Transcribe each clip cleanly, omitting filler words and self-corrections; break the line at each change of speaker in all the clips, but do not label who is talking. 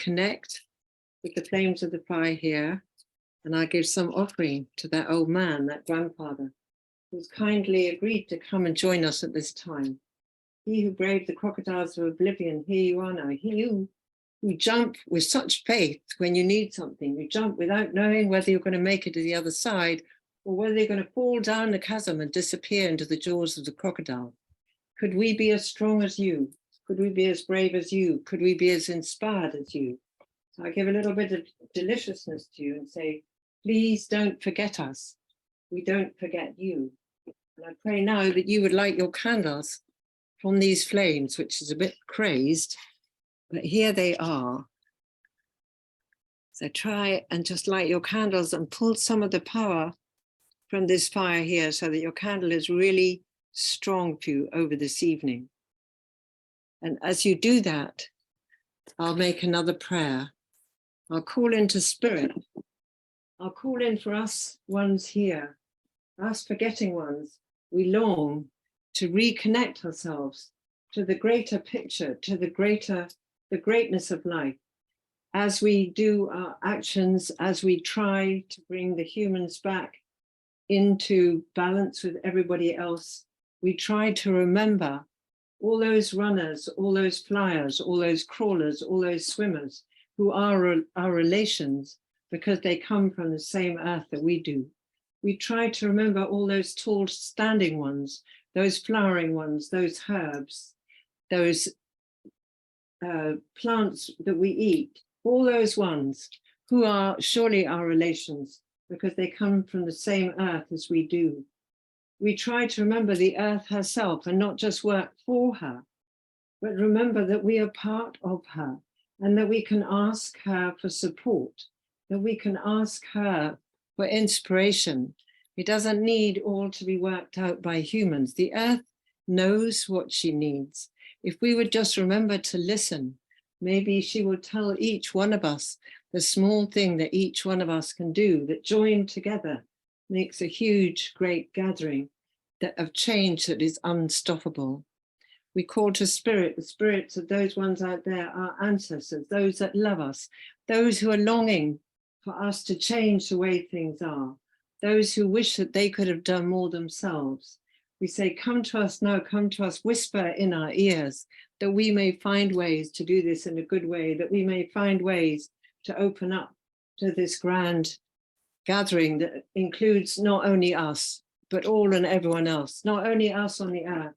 connect with the flames of the fire here, and I give some offering to that old man, that grandfather, who's kindly agreed to come and join us at this time. He who braved the crocodiles of oblivion, here you are now. He who jump with such faith when you need something. You jump without knowing whether you're going to make it to the other side or whether you're going to fall down the chasm and disappear into the jaws of the crocodile. Could we be as strong as you? Could we be as brave as you? Could we be as inspired as you? So I give a little bit of deliciousness to you and say, please don't forget us. We don't forget you. And I pray now that you would light your candles from these flames, which is a bit crazed, but here they are. So try and just light your candles and pull some of the power from this fire here so that your candle is really strong for you over this evening. And as you do that, I'll make another prayer. I'll call into spirit. I'll call in for us ones here, us forgetting ones. We long to reconnect ourselves to the greater picture, to the greatness of life. As we do our actions, as we try to bring the humans back into balance with everybody else, we try to remember all those runners, all those flyers, all those crawlers, all those swimmers who are our relations because they come from the same earth that we do. We try to remember all those tall standing ones, those flowering ones, those herbs, those plants that we eat, all those ones who are surely our relations because they come from the same earth as we do. We try to remember the earth herself and not just work for her, but remember that we are part of her and that we can ask her for support, that we can ask her for inspiration. It doesn't need all to be worked out by humans. The earth knows what she needs. If we would just remember to listen, maybe she will tell each one of us the small thing that each one of us can do that joined together makes a huge, great gathering of change that is unstoppable. We call to spirit, the spirits of those ones out there, our ancestors, those that love us, those who are longing for us to change the way things are, those who wish that they could have done more themselves. We say, come to us now, come to us, whisper in our ears, that we may find ways to do this in a good way, that we may find ways to open up to this grand gathering that includes not only us, but all and everyone else, not only us on the earth,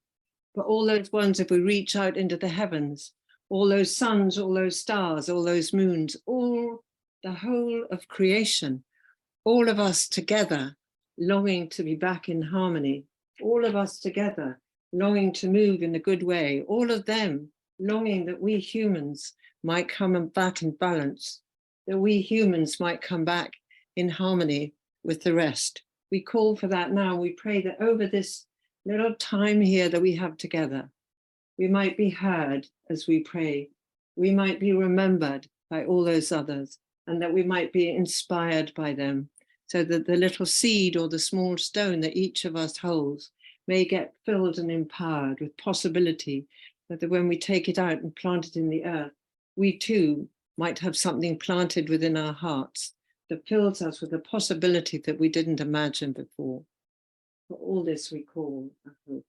but all those ones, if we reach out into the heavens, all those suns, all those stars, all those moons, all the whole of creation, all of us together longing to be back in harmony, all of us together longing to move in a good way, all of them longing that we humans might come back in balance, that we humans might come back in harmony with the rest. We call for that now. We pray that over this little time here that we have together, we might be heard as we pray. We might be remembered by all those others, and that we might be inspired by them, so that the little seed or the small stone that each of us holds may get filled and empowered with possibility, that when we take it out and plant it in the earth, we too might have something planted within our hearts that fills us with a possibility that we didn't imagine before. For all this we call a hope.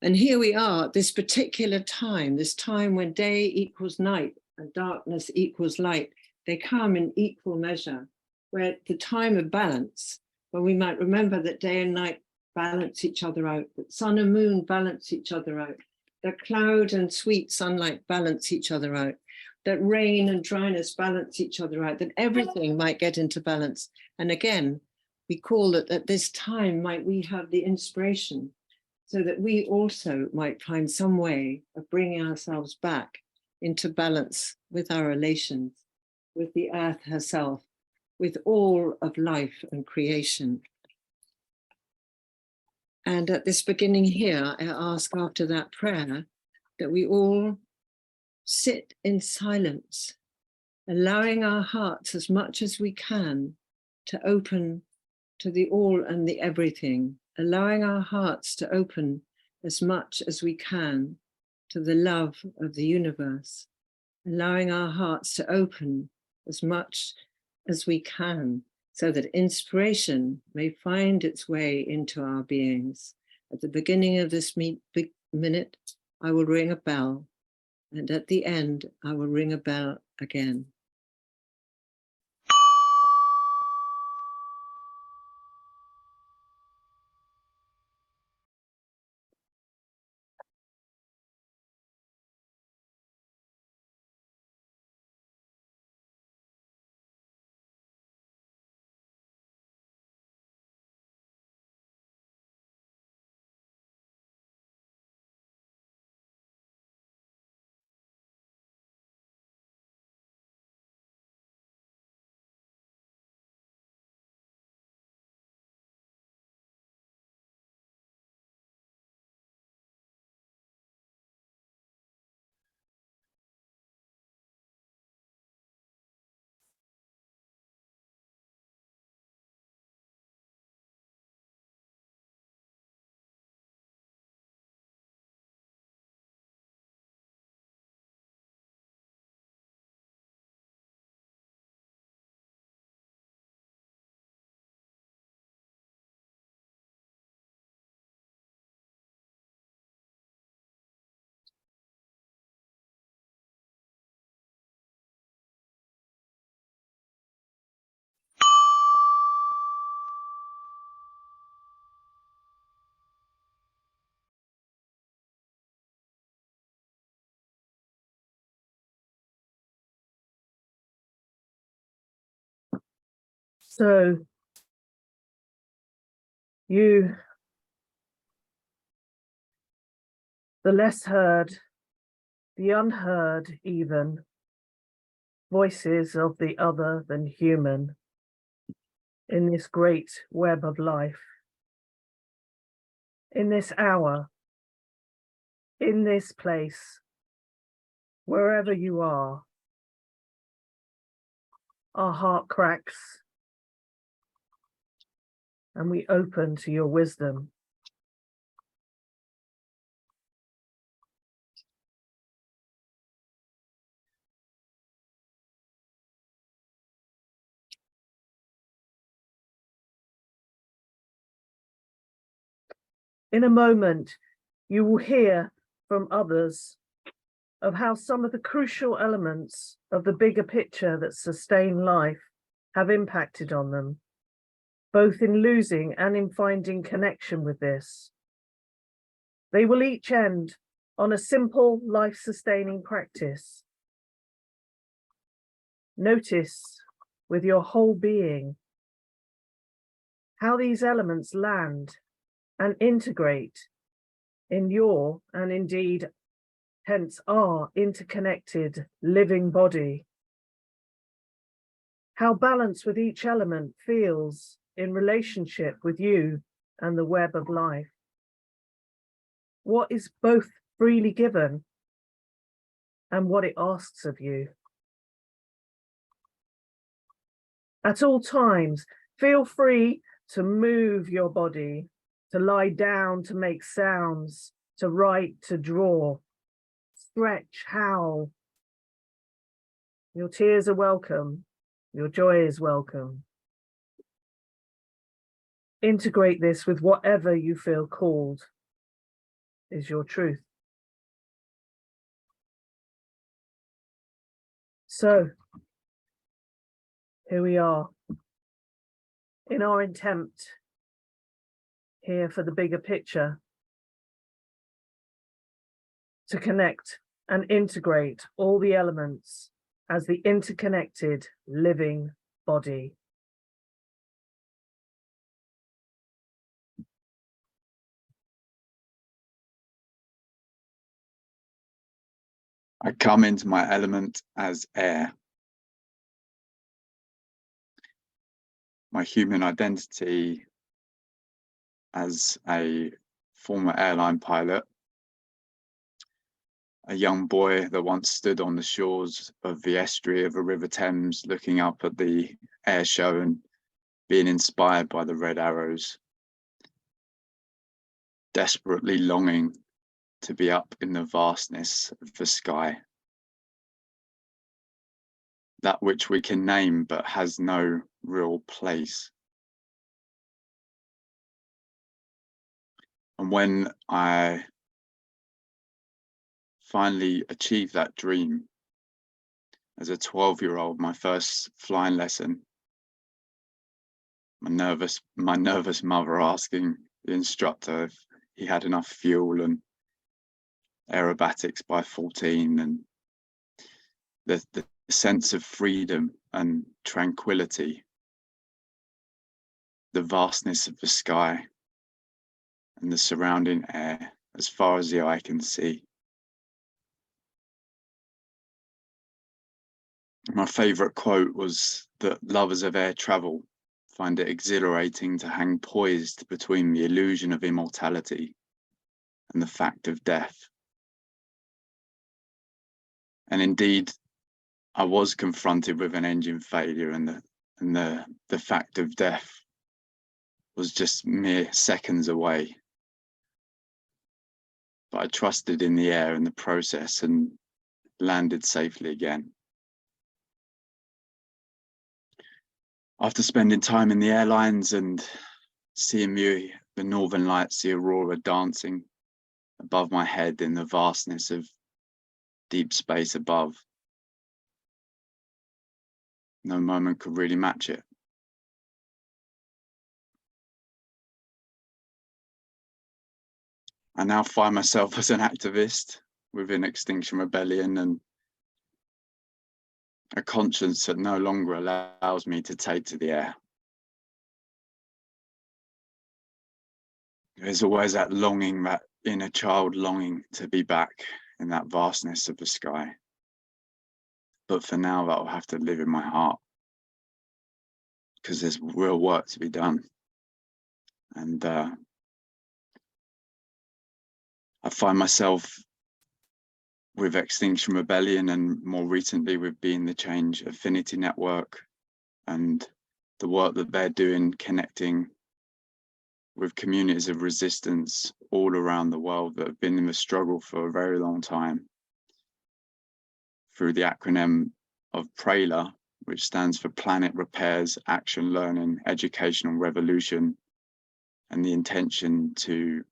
And here we are at this particular time, this time when day equals night and darkness equals light. They come in equal measure, where at the time of balance, when we might remember that day and night balance each other out, that sun and moon balance each other out, that cloud and sweet sunlight balance each other out, that rain and dryness balance each other out, that everything might get into balance. And again, we call it at this time, might we have the inspiration so that we also might find some way of bringing ourselves back into balance with our relations, with the earth herself, with all of life and creation. And at this beginning here, I ask after that prayer that we all sit in silence, allowing our hearts as much as we can to open to the all and the everything, allowing our hearts to open as much as we can to the love of the universe, allowing our hearts to open as much as we can so that inspiration may find its way into our beings. At the beginning of this minute, I will ring a bell, and at the end, I will ring a bell again.
So you, the less heard, the unheard even, voices of the other than human in this great web of life, in this hour, in this place, wherever you are, our heart cracks and we open to your wisdom. In a moment, you will hear from others of how some of the crucial elements of the bigger picture that sustain life have impacted on them, both in losing and in finding connection with this. They will each end on a simple life-sustaining practice. Notice with your whole being how these elements land and integrate in your, and indeed, hence our interconnected living body. How balance with each element feels in relationship with you and the web of life. What is both freely given and what it asks of you. At all times, feel free to move your body, to lie down, to make sounds, to write, to draw, stretch, howl. Your tears are welcome. Your joy is welcome. Integrate this with whatever you feel called is your truth. So, here we are, in our attempt here for the bigger picture, to connect and integrate all the elements as the interconnected living body.
I come into my element as air. My human identity as a former airline pilot, a young boy that once stood on the shores of the estuary of the River Thames looking up at the air show and being inspired by the red arrows, desperately longing to be up in the vastness of the sky. that which we can name but has no real place. And when I finally achieved that dream as a 12-year-old, my first flying lesson, my nervous mother asking the instructor if he had enough fuel and aerobatics by 14, and the sense of freedom and tranquility, the vastness of the sky and the surrounding air as far as the eye can see. My favourite quote was that lovers of air travel find it exhilarating to hang poised between the illusion of immortality and the fact of death. And indeed, I was confronted with an engine failure, and the fact of death was just mere seconds away. But I trusted in the air and the process and landed safely again. After spending time in the airlines and seeing the northern lights, the aurora dancing above my head in the vastness of deep space above, no moment could really match it. I now find myself as an activist within Extinction Rebellion, and a conscience that no longer allows me to take to the air. There's always that longing, that inner child longing to be back in that vastness of the sky. But for now, that will have to live in my heart, because there's real work to be done. And I find myself with Extinction Rebellion, and more recently with Being the Change Affinity Network, and the work that they're doing connecting with communities of resistance all around the world that have been in the struggle for a very long time, through the acronym of PRAILA, which stands for Planet Repairs, Action, Learning, Educational Revolution, and the intention to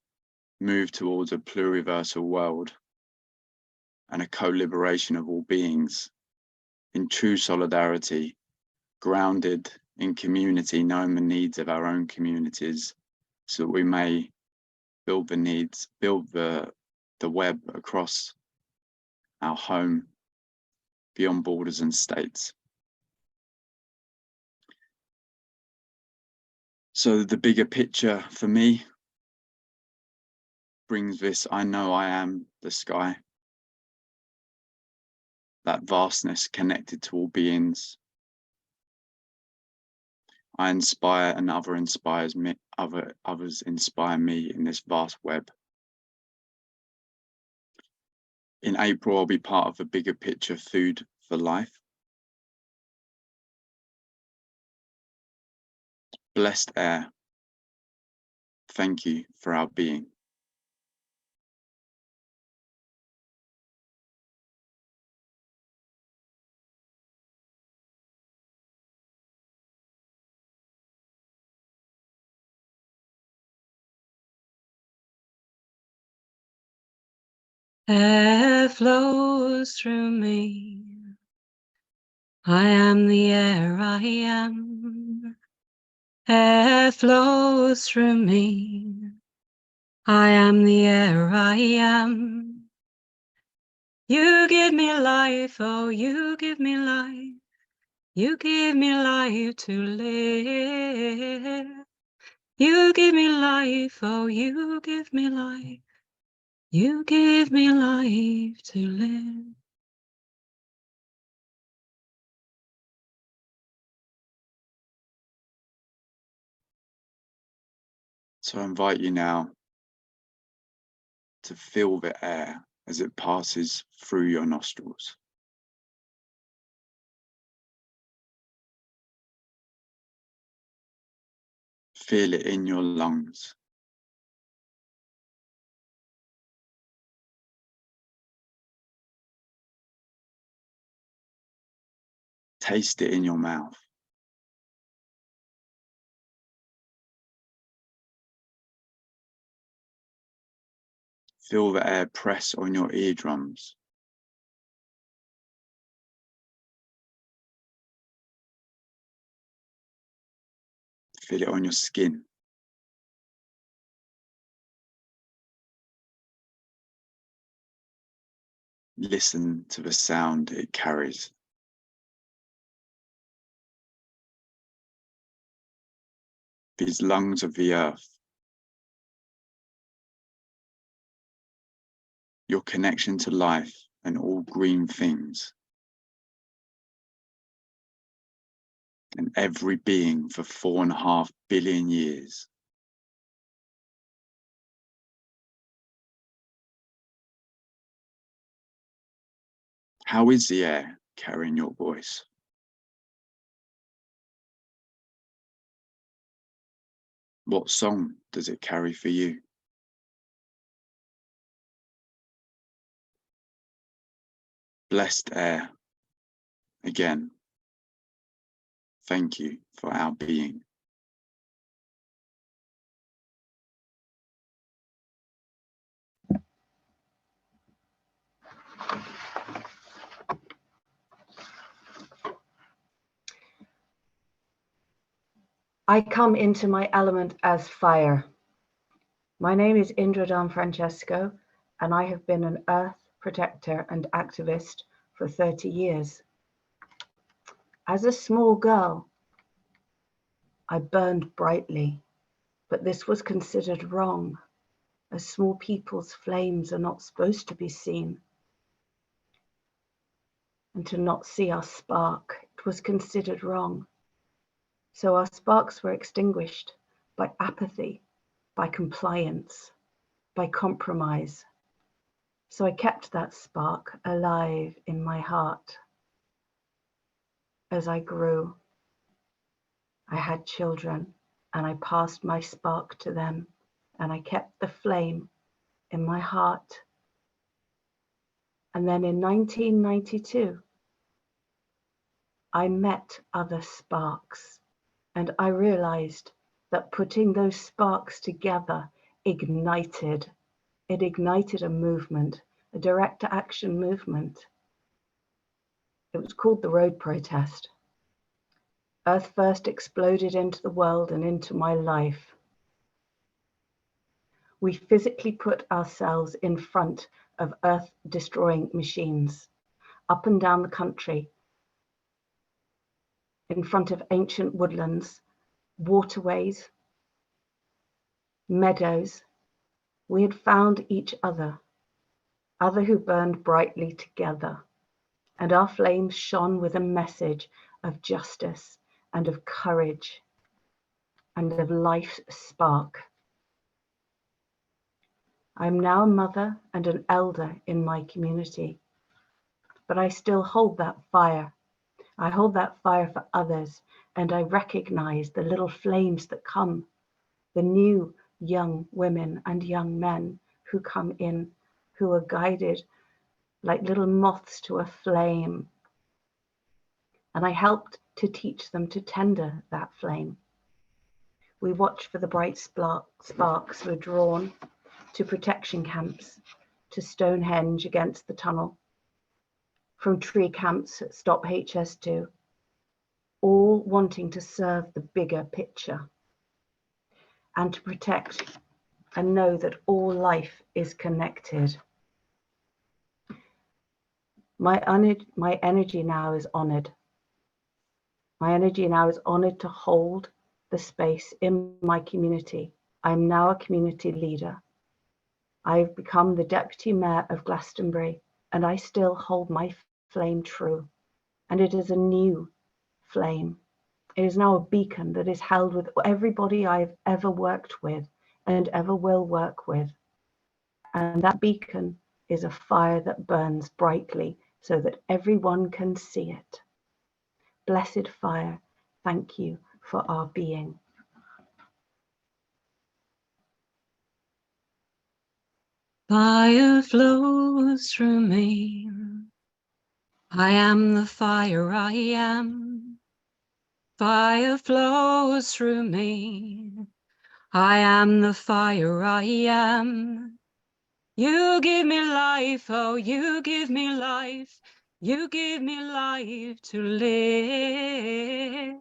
move towards a pluriversal world and a co-liberation of all beings in true solidarity, grounded in community, knowing the needs of our own communities, so that we may build the web across our home, beyond borders and states. So the bigger picture for me brings this: I know I am the sky, that vastness connected to all beings. I inspire, and others inspire me in this vast web. In April, I'll be part of the bigger picture Food for Life. Blessed air, thank you for our being.
Air flows through me. I am the air I am. Air flows through me. I am the air I am. You give me life, oh, you give me life. You give me life to live. You give me life, oh, you give me life. You give me life to live.
So I invite you now to feel the air as it passes through your nostrils. Feel it in your lungs. Taste it in your mouth. Feel the air press on your eardrums. Feel it on your skin. Listen to the sound it carries. These lungs of the earth. Your connection to life and all green things. And every being for 4.5 billion years. How is the air carrying your voice? What song does it carry for you? Blessed air. Again, thank you for our being.
I come into my element as fire. My name is Indra Dan Francesco, and I have been an earth protector and activist for 30 years. As a small girl, I burned brightly, but this was considered wrong, as small people's flames are not supposed to be seen. And to not see our spark, it was considered wrong. So our sparks were extinguished by apathy, by compliance, by compromise. So I kept that spark alive in my heart. As I grew, I had children and I passed my spark to them, and I kept the flame in my heart. And then in 1992, I met other sparks, and I realized that putting those sparks together ignited. It ignited a movement, a direct action movement. It was called the Road Protest. Earth First exploded into the world and into my life. We physically put ourselves in front of earth-destroying machines, up and down the country, in front of ancient woodlands, waterways, meadows. We had found each other who burned brightly together, and our flames shone with a message of justice and of courage and of life's spark. I'm now a mother and an elder in my community, but I still hold that fire. I hold that fire for others, and I recognize the little flames that come, the new young women and young men who come in, who are guided like little moths to a flame. And I helped to teach them to tender that flame. We watch for the bright sparks were drawn to protection camps, to Stonehenge against the tunnel, from tree camps at Stop HS2, all wanting to serve the bigger picture and to protect and know that all life is connected. My energy now is honored. My energy now is honored to hold the space in my community. I'm now a community leader. I've become the Deputy Mayor of Glastonbury, and I still hold my flame true. And it is a new flame. It is now a beacon that is held with everybody I've ever worked with and ever will work with. And that beacon is a fire that burns brightly so that everyone can see it. Blessed fire, thank you for our being.
Fire flows through me. I am the fire, I am. Fire flows through me. I am the fire, I am. You give me life, oh, you give me life. You give me life to live.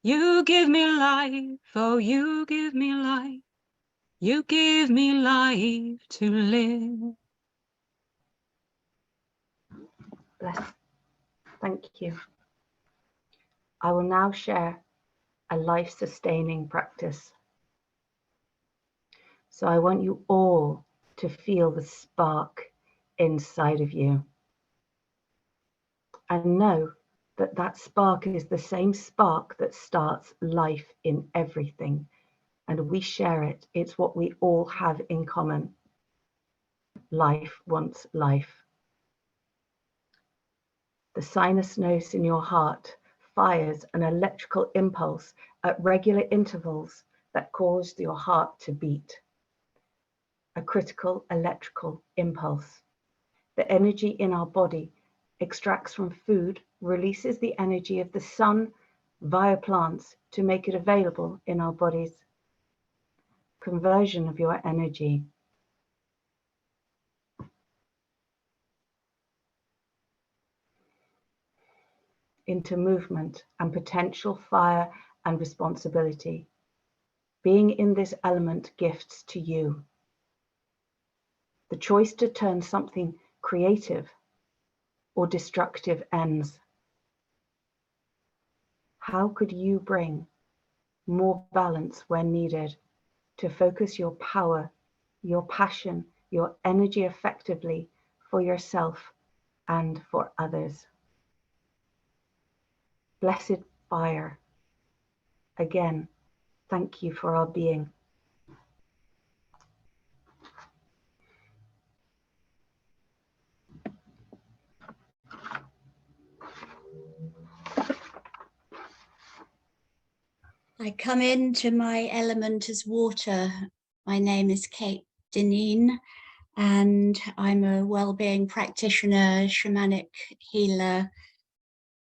You give me life, oh, you give me life. You give me life to live.
Bless. Thank you. I will now share a life-sustaining practice. So I want you all to feel the spark inside of you. And know that that spark is the same spark that starts life in everything. And we share it. It's what we all have in common. Life wants life. The sinus nodes in your heart fires an electrical impulse at regular intervals that cause your heart to beat. A critical electrical impulse. The energy in our body extracts from food, releases the energy of the sun via plants to make it available in our bodies. Conversion of your energy. Into movement and potential fire and responsibility. Being in this element gifts to you. The choice to turn something creative or destructive ends. How could you bring more balance when needed to focus your power, your passion, your energy effectively for yourself and for others? Blessed fire. Again, thank you for our being.
I come into my element as water. My name is Kate Dineen, and I'm a well-being practitioner, shamanic healer,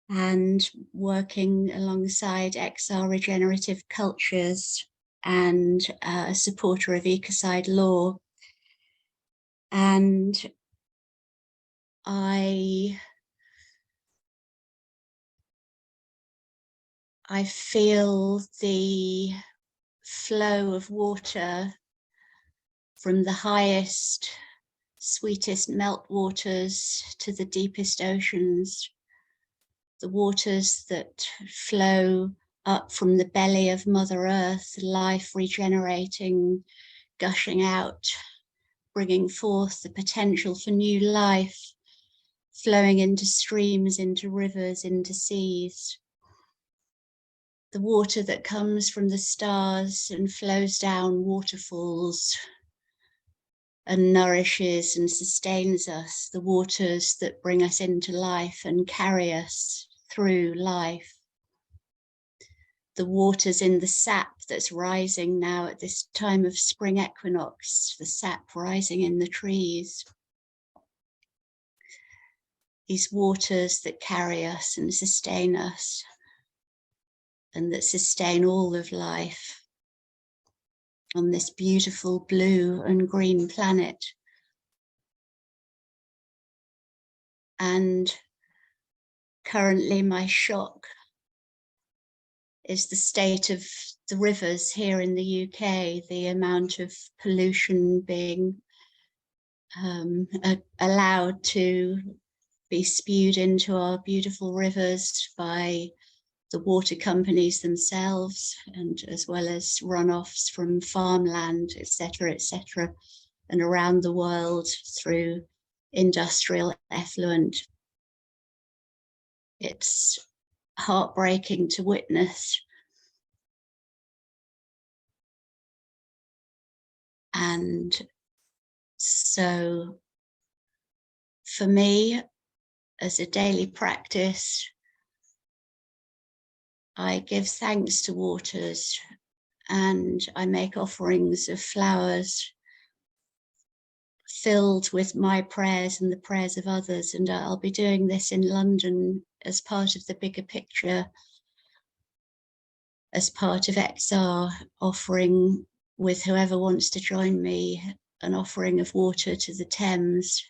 and working alongside XR regenerative cultures and a supporter of ecocide law. And I feel the flow of water from the highest, sweetest meltwaters to the deepest oceans, the waters that flow up from the belly of Mother Earth, life regenerating, gushing out, bringing forth the potential for new life, flowing into streams, into rivers, into seas. The water that comes from the stars and flows down waterfalls and nourishes and sustains us, the waters that bring us into life and carry us through life. The waters in the sap that's rising now at this time of spring equinox, the sap rising in the trees. These waters that carry us and sustain us, and that sustain all of life on this beautiful blue and green planet. And currently my shock is the state of the rivers here in the UK, the amount of pollution being allowed to be spewed into our beautiful rivers by the water companies themselves, and as well as runoffs from farmland, etc., and around the world through industrial effluent. It's heartbreaking to witness. And so for me, as a daily practice, I give thanks to waters, and I make offerings of flowers filled with my prayers and the prayers of others. And I'll be doing this in London as part of the bigger picture, as part of XR, offering with whoever wants to join me an offering of water to the Thames.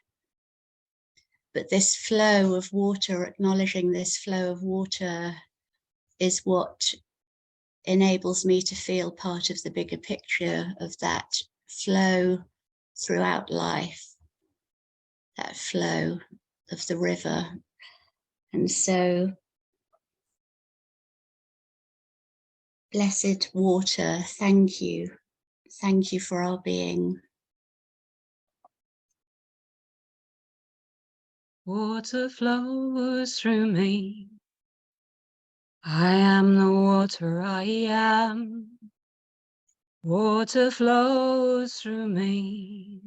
But this flow of water, acknowledging this flow of water, is what enables me to feel part of the bigger picture of that flow throughout life, that flow of the river. And so, blessed water, thank you. Thank you for our being.
Water flows through me. I am the water, I am. Water flows through me.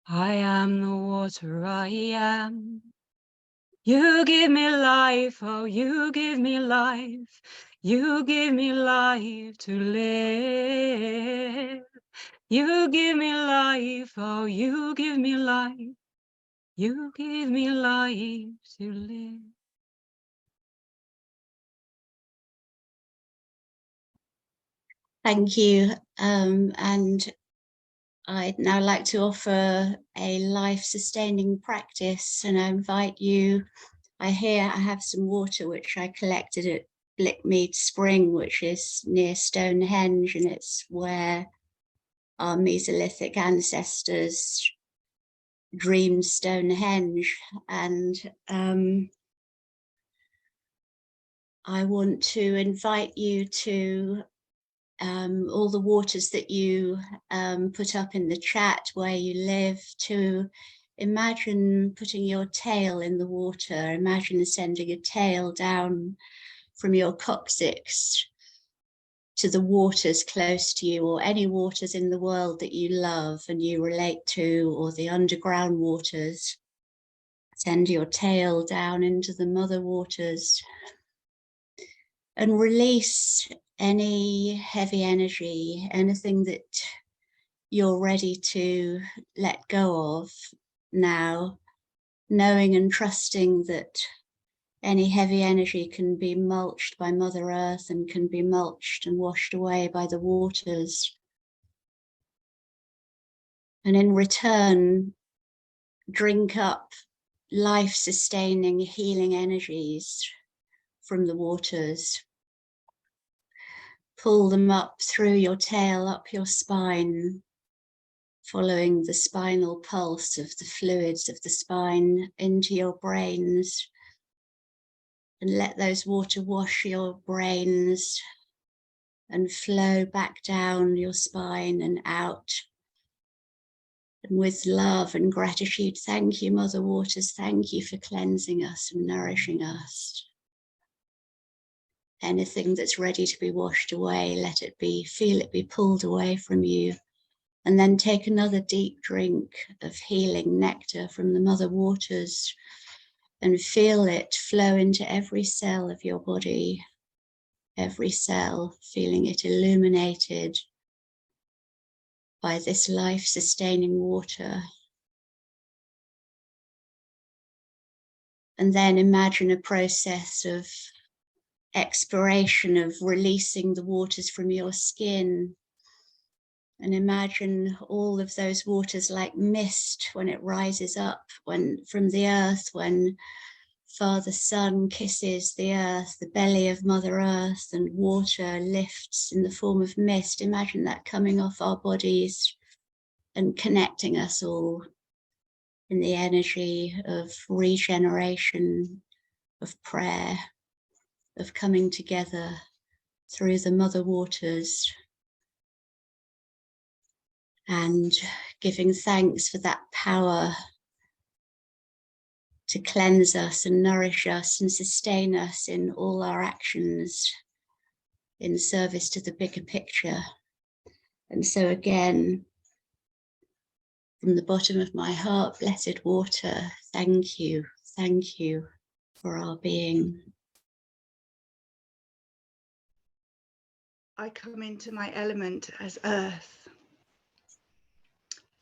I am the water, I am. You give me life, oh, you give me life. You give me life to live. You give me life, oh, you give me life. You give me life to live.
Thank you. And I'd now like to offer a life-sustaining practice, and I invite you. I have some water which I collected at Blickmead Spring, which is near Stonehenge, and it's where our Mesolithic ancestors dreamed Stonehenge. And I want to invite you to all the waters that you put up in the chat where you live, to imagine putting your tail in the water. Imagine sending a tail down from your coccyx to the waters close to you, or any waters in the world that you love and you relate to, or the underground waters. Send your tail down into the mother waters and release any heavy energy, anything that you're ready to let go of now, knowing and trusting that any heavy energy can be mulched by Mother Earth and can be mulched and washed away by the waters. And in return, drink up life-sustaining, healing energies from the waters. Pull them up through your tail, up your spine, following the spinal pulse of the fluids of the spine into your brains. And let those water wash your brains and flow back down your spine and out. And with love and gratitude, thank you, Mother Waters. Thank you for cleansing us and nourishing us. Anything that's ready to be washed away, let it be, feel it be pulled away from you. And then take another deep drink of healing nectar from the Mother Waters and feel it flow into every cell of your body, every cell, feeling it illuminated by this life-sustaining water. And then imagine a process of expiration, of releasing the waters from your skin. And imagine all of those waters like mist when it rises up from the earth, when Father Sun kisses the earth, the belly of Mother Earth, and water lifts in the form of mist. Imagine that coming off our bodies and connecting us all in the energy of regeneration, of prayer, of coming together through the Mother Waters, and giving thanks for that power to cleanse us and nourish us and sustain us in all our actions in service to the bigger picture. And so again, from the bottom of my heart, blessed water, thank you for our being.
I come into my element as earth.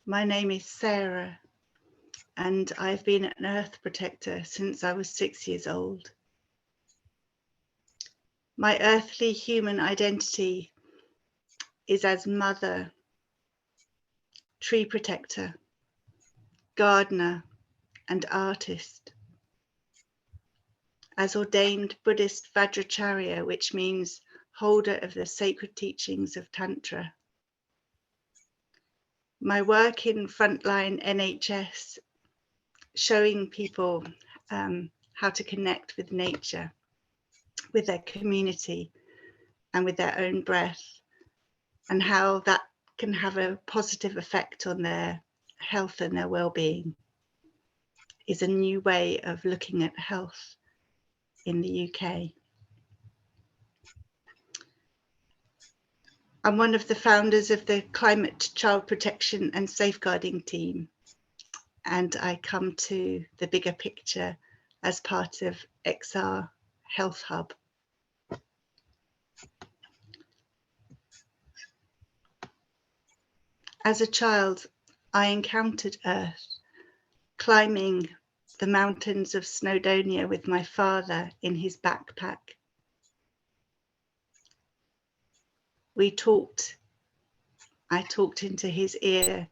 My name is Sarah, and I've been an Earth Protector since I was 6 years old. My earthly human identity is as mother, tree protector, gardener, and artist. As ordained Buddhist Vajracharya, which means holder of the sacred teachings of Tantra. My work in frontline NHS, showing people how to connect with nature, with their community, and with their own breath, and how that can have a positive effect on their health and their well-being, is a new way of looking at health in the UK. I'm one of the founders of the Climate Child Protection and Safeguarding team, and I come to the bigger picture as part of XR Health Hub. As a child, I encountered Earth, climbing the mountains of Snowdonia with my father in his backpack. I talked into his ear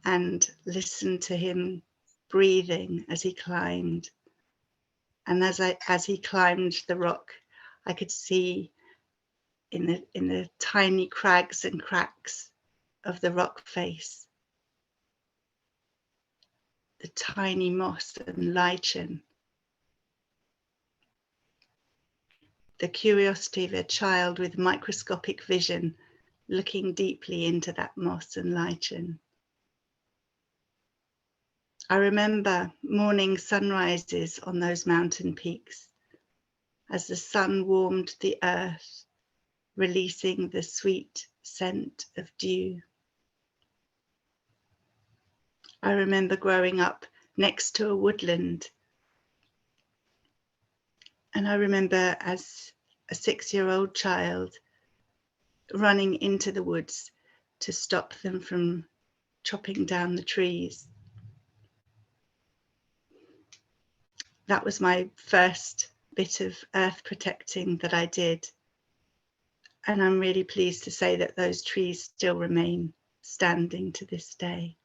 and listened to him breathing as he climbed. And as he climbed the rock, I could see in the tiny crags and cracks of the rock face, the tiny moss and lichen, the curiosity of a child with microscopic vision looking deeply into that moss and lichen. I remember morning sunrises on those mountain peaks as the sun warmed the earth, releasing the sweet scent of dew. I remember growing up next to a woodland, and I remember as a 6-year-old child running into the woods to stop them from chopping down the trees. That was my first bit of earth protecting that I did. And I'm really pleased to say that those trees still remain standing to this day.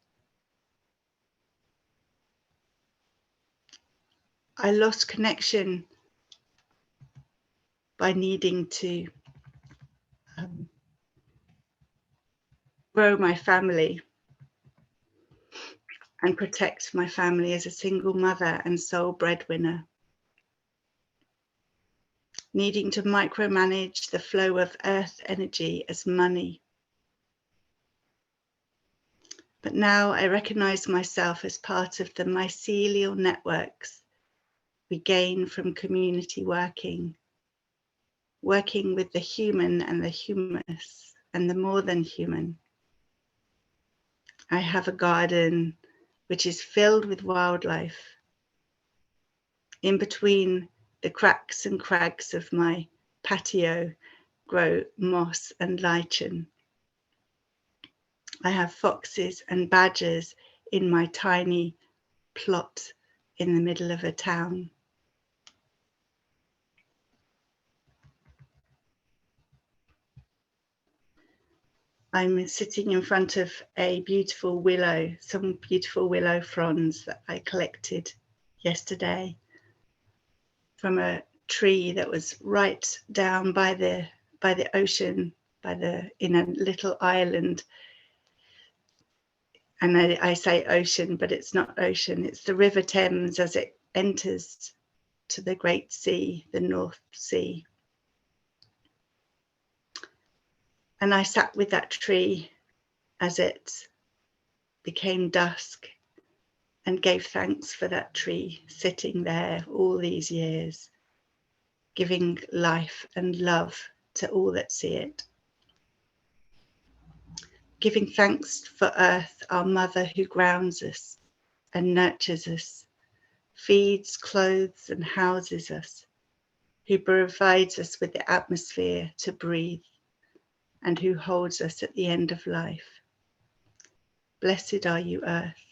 I lost connection by needing to grow my family and protect my family as a single mother and sole breadwinner. Needing to micromanage the flow of earth energy as money. But now I recognize myself as part of the mycelial networks we gain from community working with the human and the humus and the more than human. I have a garden which is filled with wildlife. In between the cracks and crags of my patio grow moss and lichen. I have foxes and badgers in my tiny plot in the middle of a town. I'm sitting in front of a beautiful willow, some beautiful willow fronds that I collected yesterday from a tree that was right down by the ocean, in a little island. And I say ocean, but it's not ocean. It's the River Thames as it enters to the Great Sea, the North Sea. And I sat with that tree as it became dusk and gave thanks for that tree sitting there all these years, giving life and love to all that see it. Giving thanks for Earth, our mother who grounds us and nurtures us, feeds, clothes and houses us, who provides us with the atmosphere to breathe, and who holds us at the end of life. Blessed are you, earth.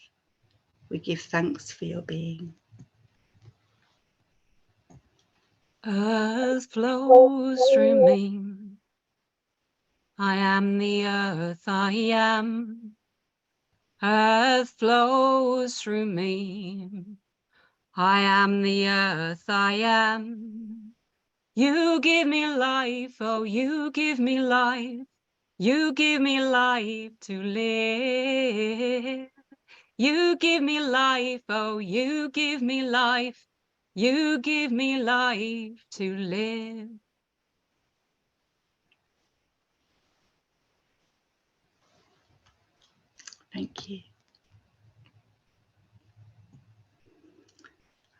We give thanks for your being.
Earth flows through me. I am the earth, I am. Earth flows through me. I am the earth, I am. You give me life, oh, you give me life. You give me life to live. You give me life, oh, you give me life. You give me life to live.
Thank you.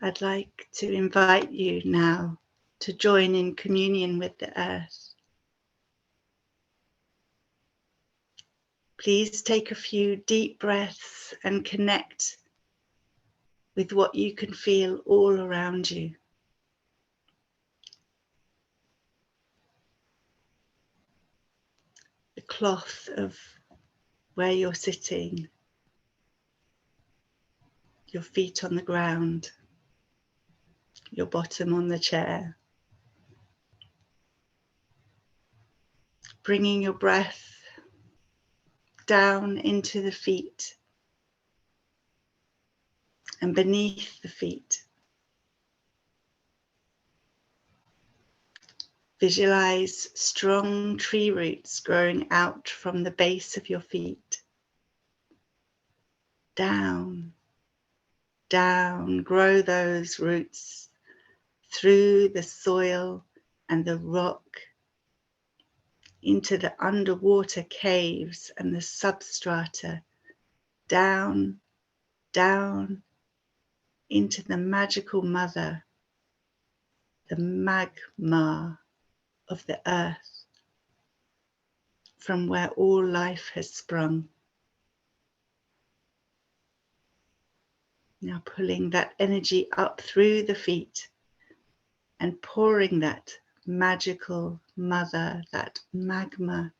I'd like to invite you now to join in communion with the earth. Please take a few deep breaths and connect with what you can feel all around you. The cloth of where you're sitting, your feet on the ground, your bottom on the chair. Bringing your breath down into the feet and beneath the feet. Visualize strong tree roots growing out from the base of your feet. Down, down, grow those roots through the soil and the rock into the underwater caves and the substrata. Down, down into the magical mother, the magma of the earth, from where all life has sprung. Now pulling that energy up through the feet and pouring that magical mother, that magma,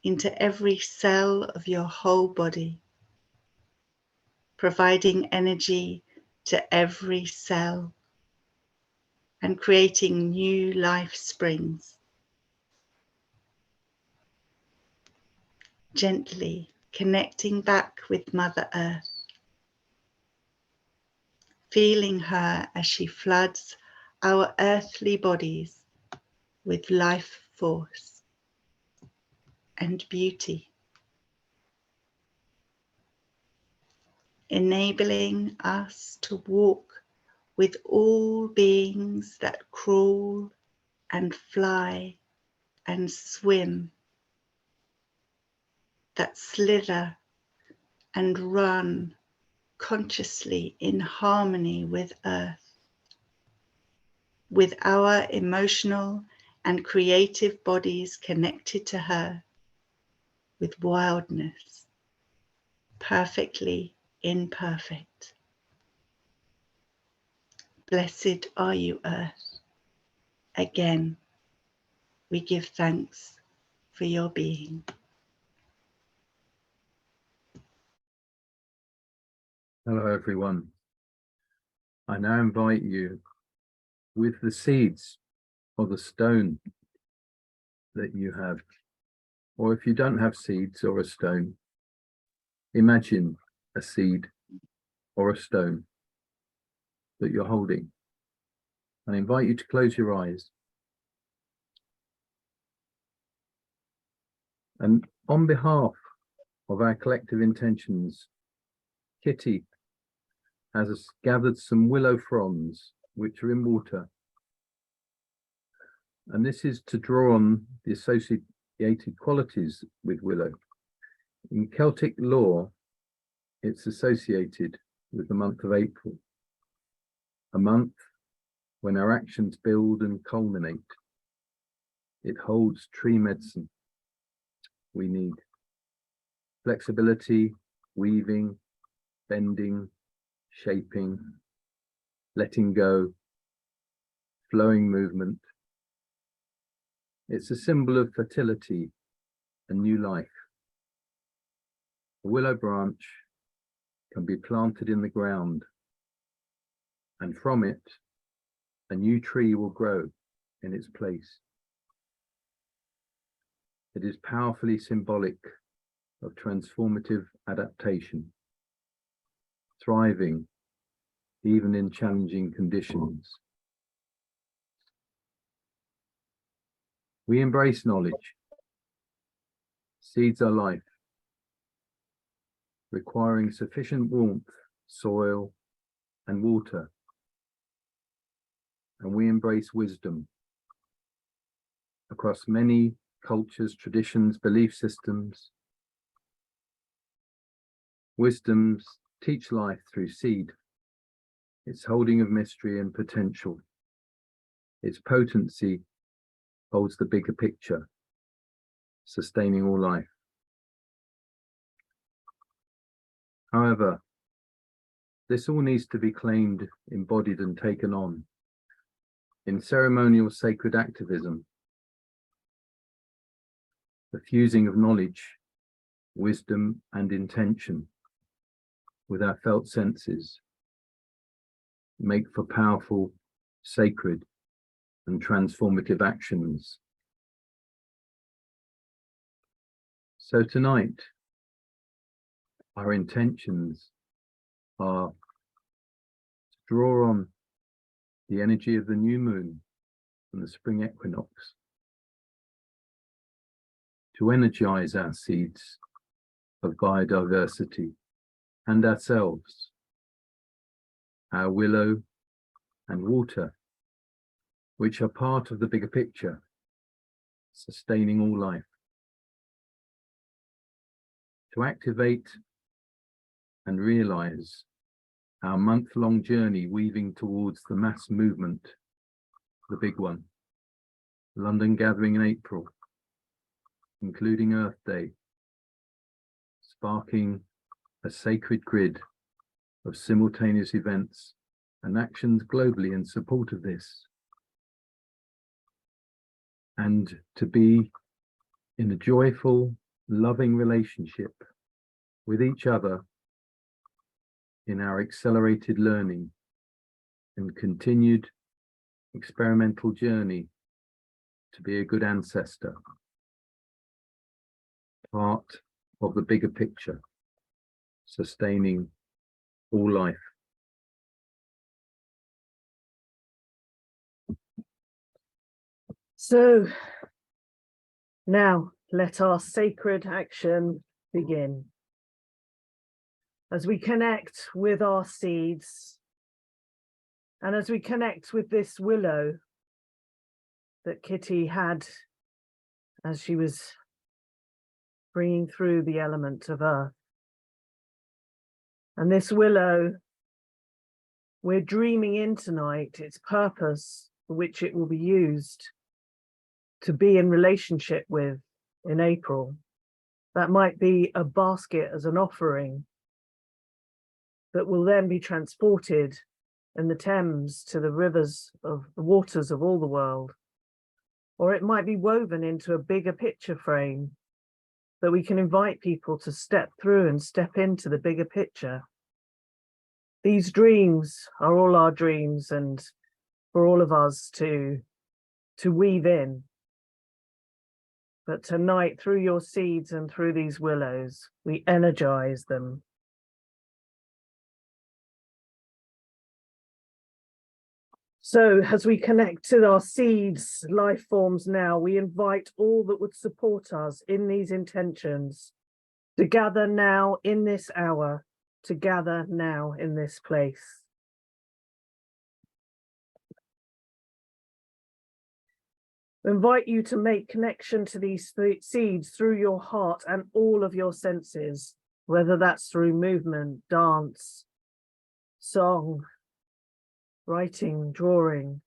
into every cell of your whole body, providing energy to every cell and creating new life springs. Gently connecting back with Mother Earth, feeling her as she floods our earthly bodies with life force and beauty, enabling us to walk with all beings that crawl and fly and swim, that slither and run consciously in harmony with Earth, with our emotional and creative bodies connected to her with wildness, perfectly imperfect. Blessed are you, Earth. Again, we give thanks for your being.
Hello, everyone. I now invite you with the seeds or the stone that you have, or if you don't have seeds or a stone, imagine a seed or a stone that you're holding. I invite you to close your eyes. And on behalf of our collective intentions, Kitty has gathered some willow fronds, which are in water. And this is to draw on the associated qualities with willow. In Celtic lore, it's associated with the month of April, a month when our actions build and culminate. It holds tree medicine we need. Flexibility, weaving, bending, shaping, letting go, flowing movement. It's a symbol of fertility and new life. A willow branch can be planted in the ground, and from it, a new tree will grow in its place. It is powerfully symbolic of transformative adaptation, thriving even in challenging conditions. We embrace knowledge. Seeds are life, requiring sufficient warmth, soil, and water. And we embrace wisdom across many cultures, traditions, belief systems. Wisdoms teach life through seed, its holding of mystery and potential. Its potency holds the bigger picture, sustaining all life. However, this all needs to be claimed, embodied, and taken on. In ceremonial sacred activism, the fusing of knowledge, wisdom, and intention with our felt senses make for powerful, sacred, and transformative actions. So tonight, our intentions are to draw on the energy of the new moon and the spring equinox to energize our seeds of biodiversity and ourselves, our willow and water, which are part of the bigger picture, sustaining all life. To activate and realize our month-long journey weaving towards the mass movement, the big one, London gathering in April, including Earth Day, sparking a sacred grid of simultaneous events and actions globally in support of this. And to be in a joyful, loving relationship with each other in our accelerated learning and continued experimental journey to be a good ancestor, part of the bigger picture, sustaining all life.
So now let our sacred action begin. As we connect with our seeds, and as we connect with this willow that Kitty had as she was bringing through the element of earth. And this willow, we're dreaming in tonight its purpose for which it will be used to be in relationship with in April. That might be a basket as an offering that will then be transported in the Thames to the rivers of the waters of all the world. Or it might be woven into a bigger picture frame that we can invite people to step through and step into the bigger picture. These dreams are all our dreams, and for all of us to weave in. But tonight, through your seeds and through these willows, we energize them. So as we connect to our seeds, life forms now, we invite all that would support us in these intentions to gather now in this hour, to gather now in this place. I invite you to make connection to these seeds through your heart and all of your senses, whether that's through movement, dance, song, writing, drawing,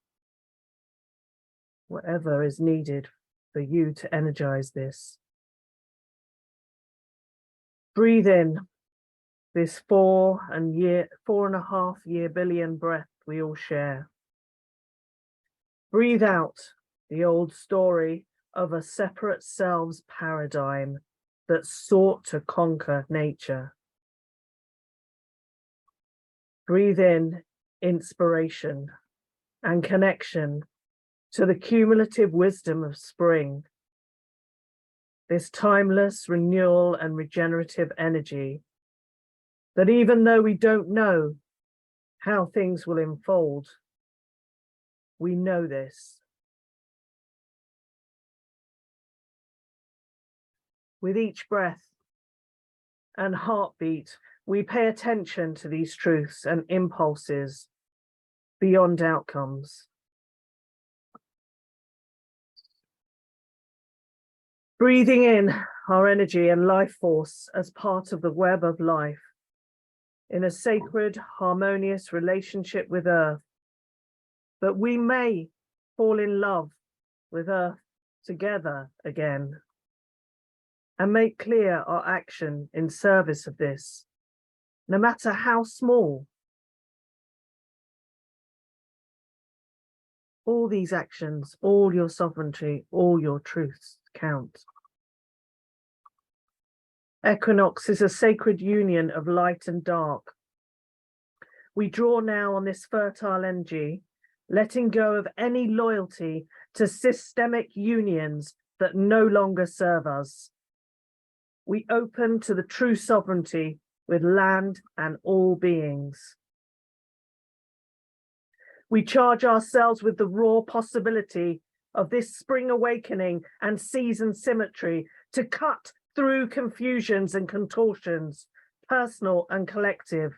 whatever is needed for you to energize this. Breathe in this 4.5 year billion breath we all share. Breathe out the old story of a separate selves paradigm that sought to conquer nature. Breathe in inspiration and connection to the cumulative wisdom of spring, this timeless renewal and regenerative energy that even though we don't know how things will unfold, we know this. With each breath and heartbeat, we pay attention to these truths and impulses beyond outcomes. Breathing in our energy and life force as part of the web of life in a sacred, harmonious relationship with Earth, that we may fall in love with Earth together again and make clear our action in service of this, no matter how small. All these actions, all your sovereignty, all your truths count. Equinox is a sacred union of light and dark. We draw now on this fertile energy, letting go of any loyalty to systemic unions that no longer serve us. We open to the true sovereignty with land and all beings. We charge ourselves with the raw possibility of this spring awakening and season symmetry to cut through confusions and contortions, personal and collective,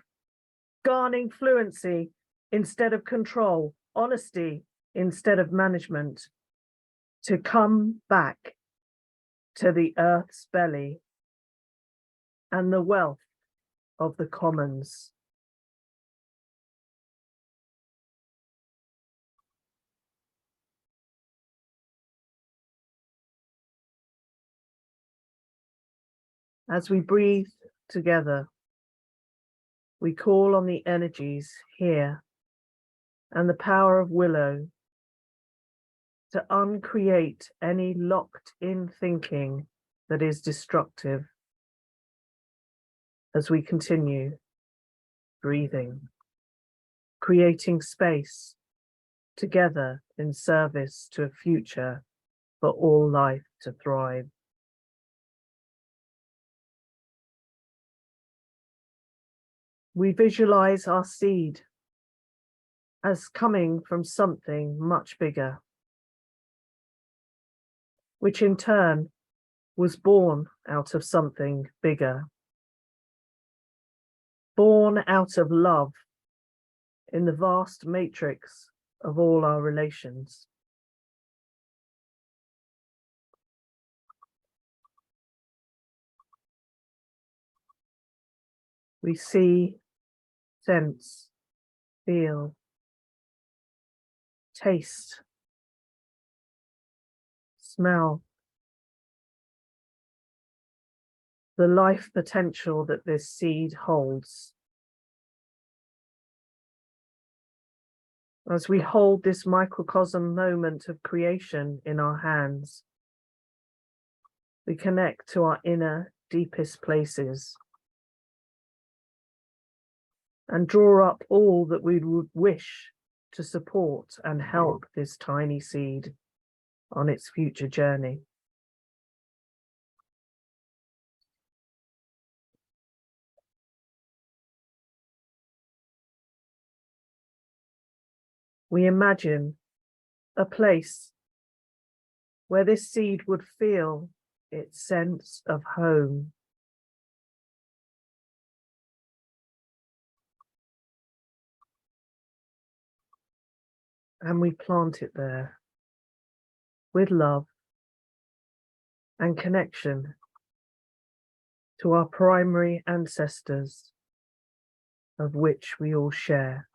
garnering fluency instead of control, honesty instead of management, to come back to the earth's belly and the wealth of the commons. As we breathe together, we call on the energies here and the power of Willow to uncreate any locked-in thinking that is destructive as we continue breathing, creating space together in service to a future for all life to thrive. We visualize our seed as coming from something much bigger, which in turn was born out of something bigger, born out of love in the vast matrix of all our relations. We see, sense, feel, taste, smell the life potential that this seed holds. As we hold this microcosm moment of creation in our hands, we connect to our inner, deepest places and draw up all that we would wish to support and help this tiny seed on its future journey. We imagine a place where this seed would feel its sense of home. And we plant it there with love and connection to our primary ancestors, of which we all share.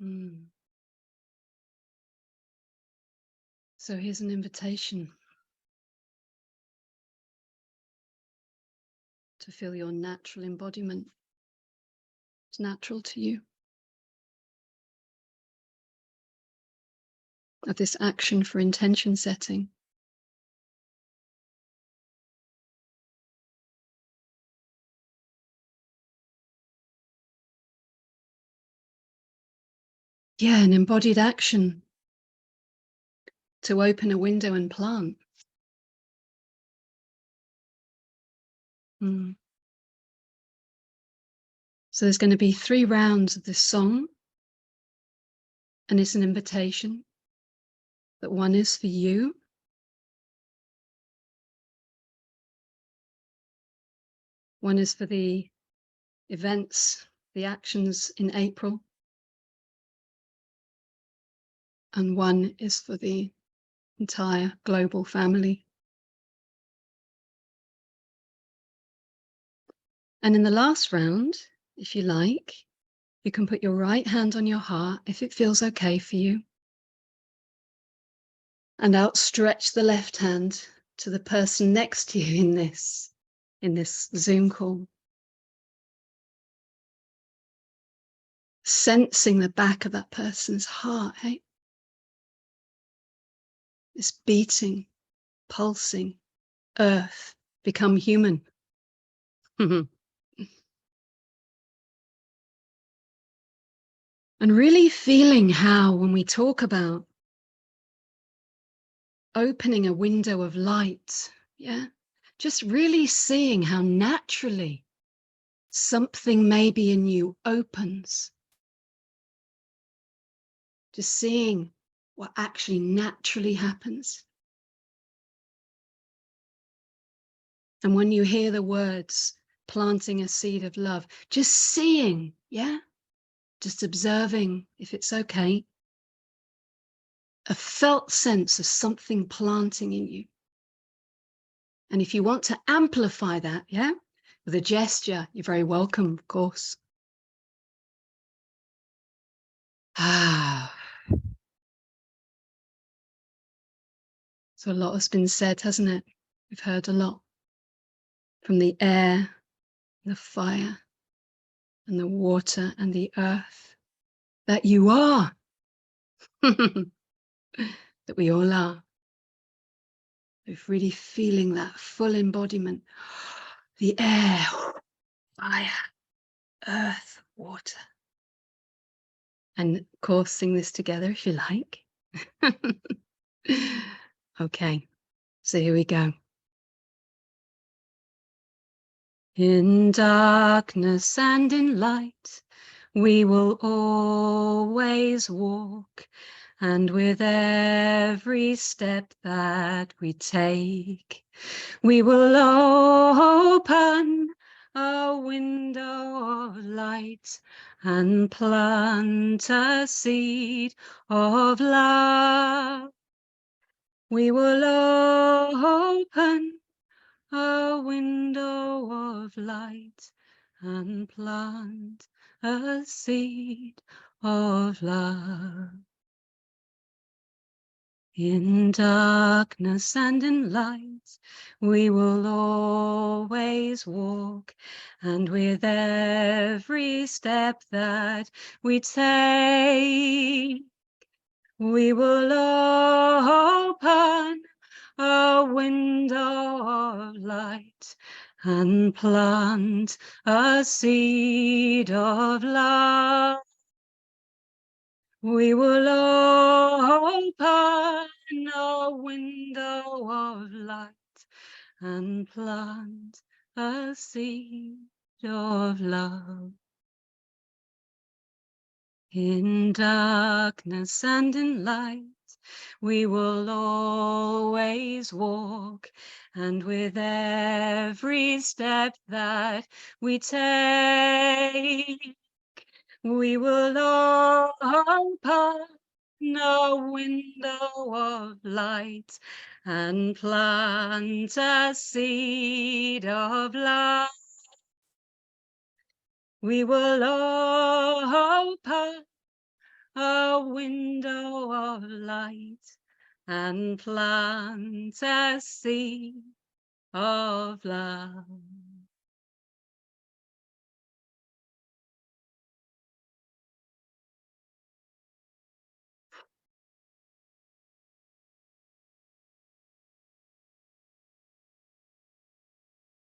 Mm. So here's an invitation to feel your natural embodiment. It's natural to you. Of this action for intention setting. Yeah, an embodied action to open a window and plant. Mm. So there's going to be 3 rounds of this song, and it's an invitation that one is for you. One is for the events, the actions in April. And one is for the entire global family. And in the last round, if you like, you can put your right hand on your heart if it feels okay for you. And outstretch the left hand to the person next to you in this Zoom call. Sensing the back of that person's heart, hey? It's beating, pulsing, earth, become human. And really feeling how, when we talk about opening a window of light, yeah, just really seeing how naturally something maybe in you opens. Just seeing what actually naturally happens. And when you hear the words, planting a seed of love, just seeing, yeah, just observing if it's okay. A felt sense of something planting in you. And if you want to amplify that, yeah, with a gesture, you're very welcome, of course. So a lot has been said, hasn't it? We've heard a lot from the air, the fire, and the water and the earth, that you are, that we all are. Of really feeling that full embodiment, the air, fire, earth, water. And of course, sing this together if you like. Okay, so here we go. In darkness and in light, we will always walk, and with every step that we take, we will open a window of light and plant a seed of love. We will open a window of light and plant a seed of love. In darkness and in light, we will always walk, and with every step that we take, we will open a window of light and plant a seed of love. We will open a window of light and plant a seed of love. In darkness and in light, we will always walk, and with every step that we take, we will open a window of light and plant a seed of love. We will open window of light and plant a seed of love.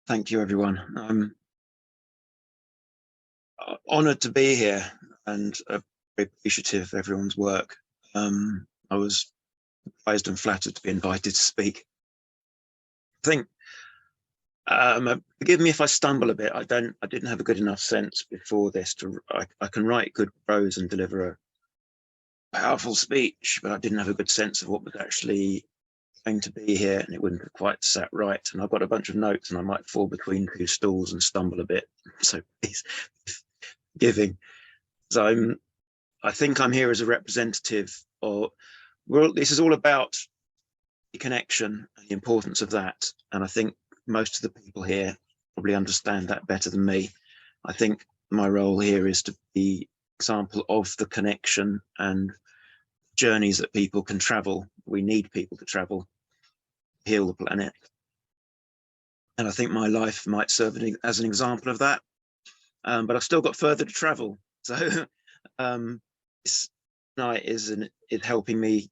Thank you, everyone. I'm honoured to be here and very appreciative of everyone's work. I was surprised and flattered to be invited to speak. I think, forgive me if I stumble a bit. I didn't have a good enough sense before this I can write good prose and deliver a powerful speech, but I didn't have a good sense of what was actually going to be here, and it wouldn't have quite sat right. And I've got a bunch of notes and I might fall between two stools and stumble a bit. So please, forgiving. So I think I'm here as a representative of, well, this is all about the connection and the importance of that. And I think most of the people here probably understand that better than me. I think my role here is to be an example of the connection and journeys that people can travel. We need people to travel, heal the planet. And I think my life might serve as an example of that. But I've still got further to travel. So this night is helping me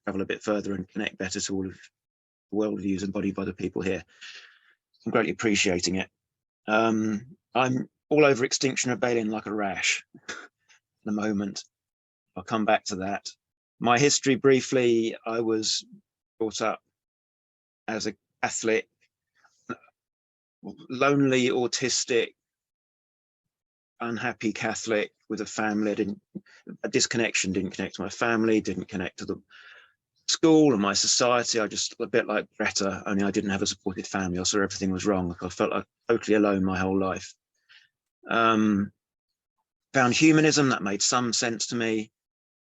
travel a bit further and connect better to all of the worldviews embodied by the people here. I'm greatly appreciating it. I'm all over Extinction Rebellion like a rash at the moment. I'll come back to that. My history briefly, I was brought up as a Catholic, lonely, autistic, unhappy Catholic with a family. A disconnection, didn't connect to my family, didn't connect to the school and my society. I just, a bit like Greta, only I didn't have a supported family. I saw everything was wrong. I felt like totally alone my whole life. Found humanism, that made some sense to me.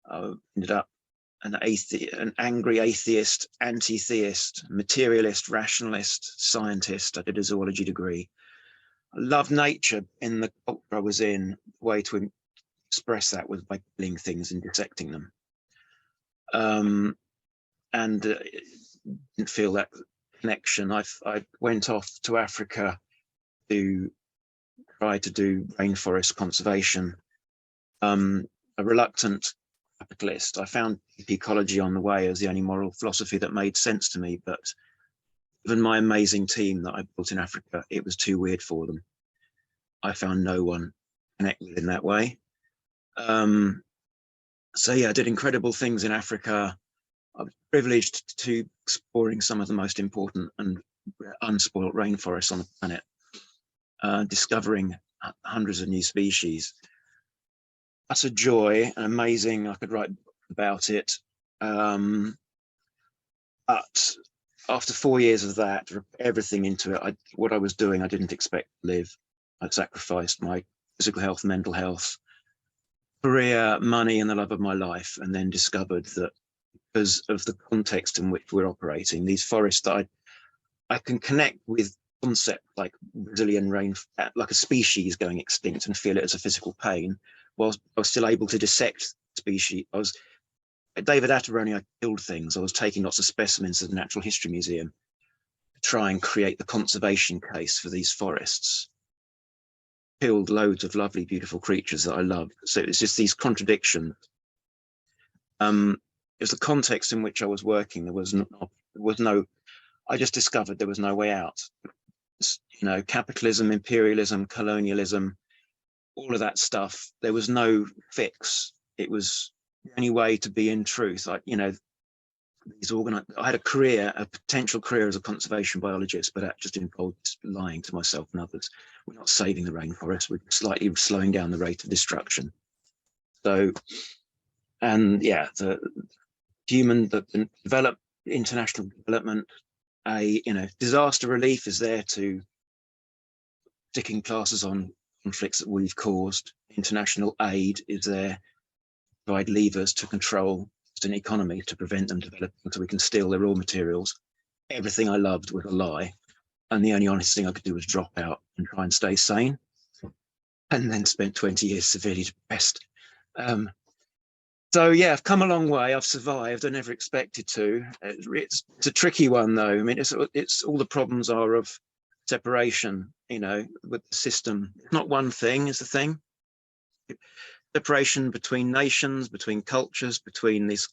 I ended up an angry atheist, anti-theist, materialist, rationalist, scientist. I did a zoology degree. I loved nature in the culture I was in. The way to express that was by killing things and dissecting them. Didn't feel that connection. I went off to Africa to try to do rainforest conservation. A reluctant capitalist. I found ecology on the way as the only moral philosophy that made sense to me, but even my amazing team that I built in Africa, it was too weird for them. I found no one connected in that way. So yeah, I did incredible things in Africa. I was privileged to exploring some of the most important and unspoilt rainforests on the planet, discovering hundreds of new species. That's a joy and amazing. I could write about it. But after 4 years of that, everything into it, what I was doing, I didn't expect to live. I sacrificed my physical health, mental health, career, money, and the love of my life, and then discovered that because of the context in which we're operating, these forests that I can connect with concept like Brazilian rain, like a species going extinct, and feel it as a physical pain, whilst I was still able to dissect species. At David Atterbury, I killed things. I was taking lots of specimens to the Natural History Museum to try and create the conservation case for these forests. Killed loads of lovely, beautiful creatures that I loved. So it's just these contradictions. It was the context in which I was working. There was no, I just discovered there was no way out. You know, capitalism, imperialism, colonialism, all of that stuff. There was no fix. It was the only way to be in truth. I had a career, a potential career as a conservation biologist, but that just involved lying to myself and others. We're not saving the rainforest, we're slightly slowing down the rate of destruction. So, and yeah, the international development, disaster relief is there to sticking classes on conflicts that we've caused. International aid is there to provide levers to control an economy to prevent them developing so we can steal their raw materials. Everything I loved was a lie, and the only honest thing I could do was drop out and try and stay sane, and then spent 20 years severely depressed. So yeah, I've come a long way. I've survived. I never expected to. It's a tricky one though. I mean, it's all the problems are of separation, you know, with the system. Not one thing is the thing. Separation between nations, between cultures, between this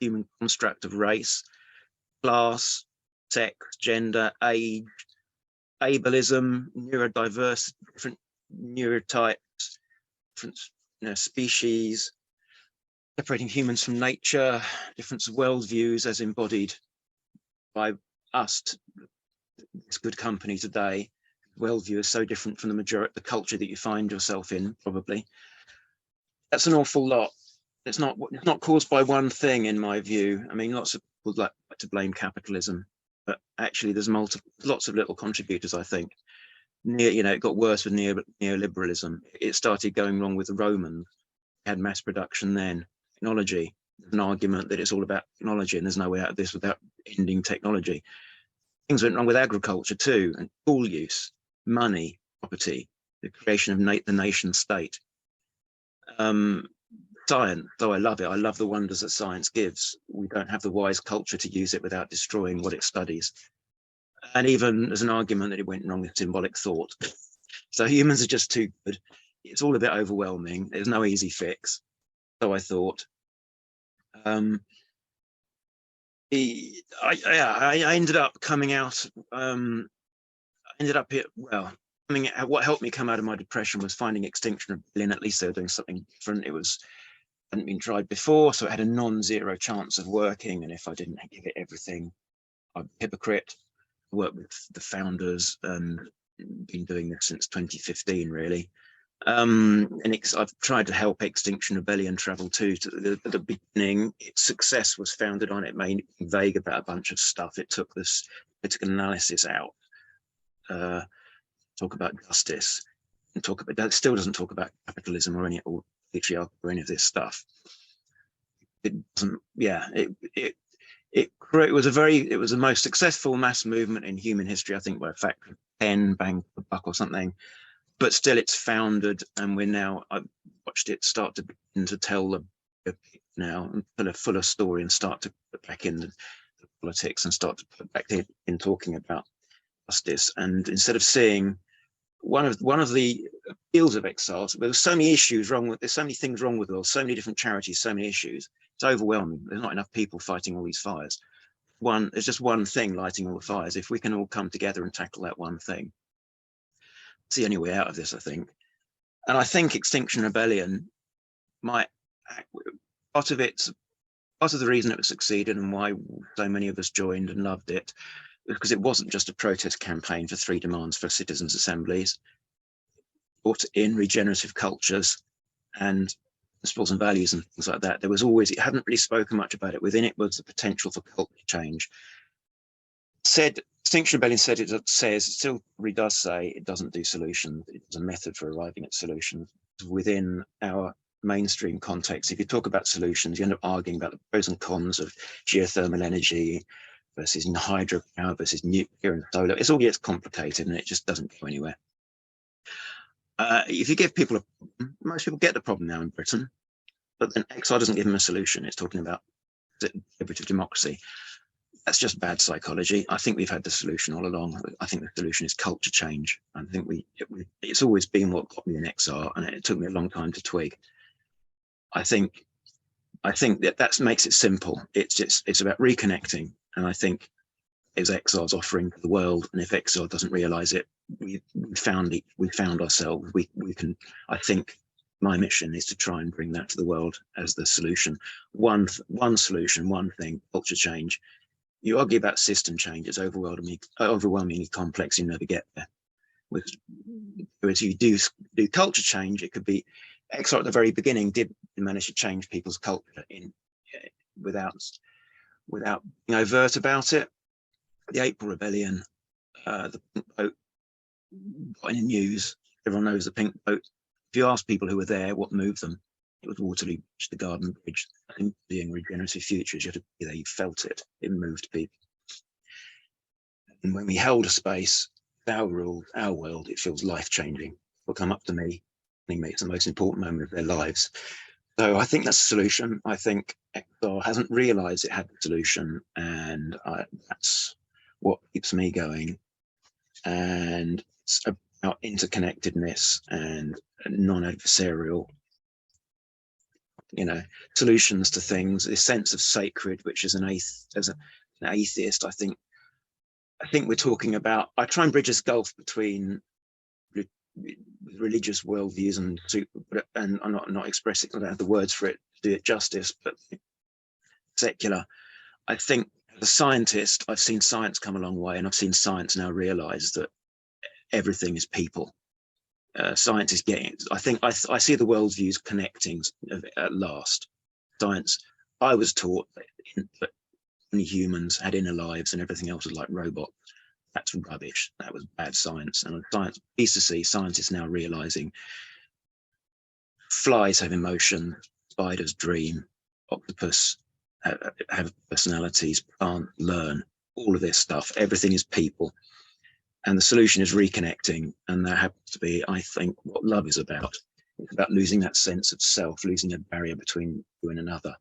human construct of race, class, sex, gender, age, ableism, neurodiverse, different neurotypes, different, you know, species, separating humans from nature, difference of worldviews as embodied by us, this good company today. Worldview is so different from the culture that you find yourself in, probably. That's an awful lot. It's not caused by one thing, in my view. I mean, lots of people like to blame capitalism, but actually there's lots of little contributors, I think. It got worse with neoliberalism. It started going wrong with the Romans. They had mass production then. Technology. There's an argument that it's all about technology and there's no way out of this without ending technology. Things went wrong with agriculture too, and tool use, money, property, the creation of the nation state. Science, though I love it, I love the wonders that science gives. We don't have the wise culture to use it without destroying what it studies. And even there's an argument that it went wrong with symbolic thought. So humans are just too good. It's all a bit overwhelming. There's no easy fix. So I thought. I ended up coming out. What helped me come out of my depression was finding Extinction Rebellion. At least they were doing something different. Hadn't been tried before, so it had a non-zero chance of working. And if I didn't give it everything, I'm a hypocrite. I worked with the founders and been doing this since 2015, really. I've tried to help Extinction Rebellion travel too. At the beginning, its success was founded on it being vague about a bunch of stuff. It took this political analysis out. Talk about justice, and that still doesn't talk about capitalism or patriarchy or any of this stuff. It doesn't. Yeah, it was the most successful mass movement in human history, I think, by a factor of 10, bang for buck or something. But still, it's founded, and I've watched it start to begin to tell the now and tell a fuller story and start to put back in the politics and start to put back in talking about justice. And instead of seeing one of the appeals of exiles, there's so many things wrong with the world, so many different charities, so many issues. It's overwhelming. There's not enough people fighting all these fires. There's just one thing lighting all the fires. If we can all come together and tackle that one thing, it's the only way out of this, I think. And I think Extinction Rebellion part of the reason it succeeded and why so many of us joined and loved it, because it wasn't just a protest campaign for 3 demands for citizens' assemblies. It brought in regenerative cultures and principles and values and things like that. It hadn't really spoken much about it. Within it was the potential for culture change. Extinction Rebellion still does say it doesn't do solutions. It's a method for arriving at solutions. Within our mainstream context, if you talk about solutions, you end up arguing about the pros and cons of geothermal energy versus hydropower versus nuclear and solar. It all gets complicated and it just doesn't go anywhere. If you give people most people get the problem now in Britain, but then Exile doesn't give them a solution. It's talking about deliberative democracy. That's just bad psychology. I think we've had the solution all along. I think the solution is culture change. I think it's always been what got me in Exile, and it took me a long time to twig. I think that makes it simple. It's about reconnecting, and I think it's Exile's offering to the world. And if Exile doesn't realise it, we found ourselves. We can. I think my mission is to try and bring that to the world as the solution. One solution, one thing: culture change. You argue about system change, it's overwhelmingly complex, you never get there. Whereas you do culture change, it could be, Exile at the very beginning did manage to change people's culture without being overt about it. The April Rebellion, the Pink Boat got in the news, everyone knows the Pink Boat. If you ask people who were there what moved them, it was Waterloo Bridge, the Garden Bridge, being regenerative futures. You had to be there, you felt it, it moved people. And when we held a space, our world, it feels life-changing. People come up to me, telling me it's the most important moment of their lives. So I think that's a solution. I think XR hasn't realised it had the solution, and that's what keeps me going. And it's about interconnectedness and non-adversarial, solutions to things. This sense of sacred, which as an atheist, I think we're talking about. I try and bridge this gulf between religious worldviews and I'm not expressing, I don't have the words for it to do it justice, but secular. I think as a scientist, I've seen science come a long way, and I've seen science now realize that everything is people. Science is getting, I think I see the worldviews connecting at last. Science, I was taught that only humans had inner lives and everything else was like robots. That's rubbish. That was bad science. And science, pleased to see scientists now realizing flies have emotion, spiders dream, octopus have personalities, plants learn, all of this stuff. Everything is people. And the solution is reconnecting. And that happens to be, I think, what love is about. It's about losing that sense of self, losing a barrier between you and another,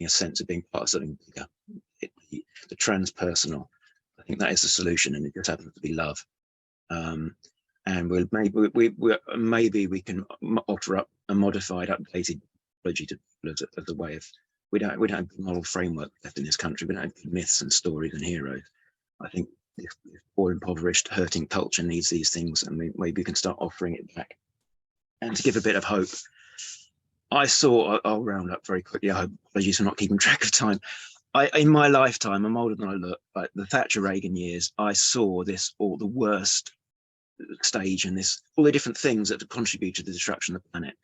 a sense of being part of something bigger, the transpersonal. I think that is the solution, and it just happens to be love. And maybe we can offer up a modified, updated apology to as a way of, we don't have a moral framework left in this country. We don't have myths and stories and heroes. I think this poor, impoverished, hurting culture needs these things, and maybe we can start offering it back. And to give a bit of hope, I'll round up very quickly. I hope, apologies for not keeping track of time. In my lifetime, I'm older than I look, but the Thatcher Reagan years, I saw the worst stage in this, all the different things that contribute to the destruction of the planet.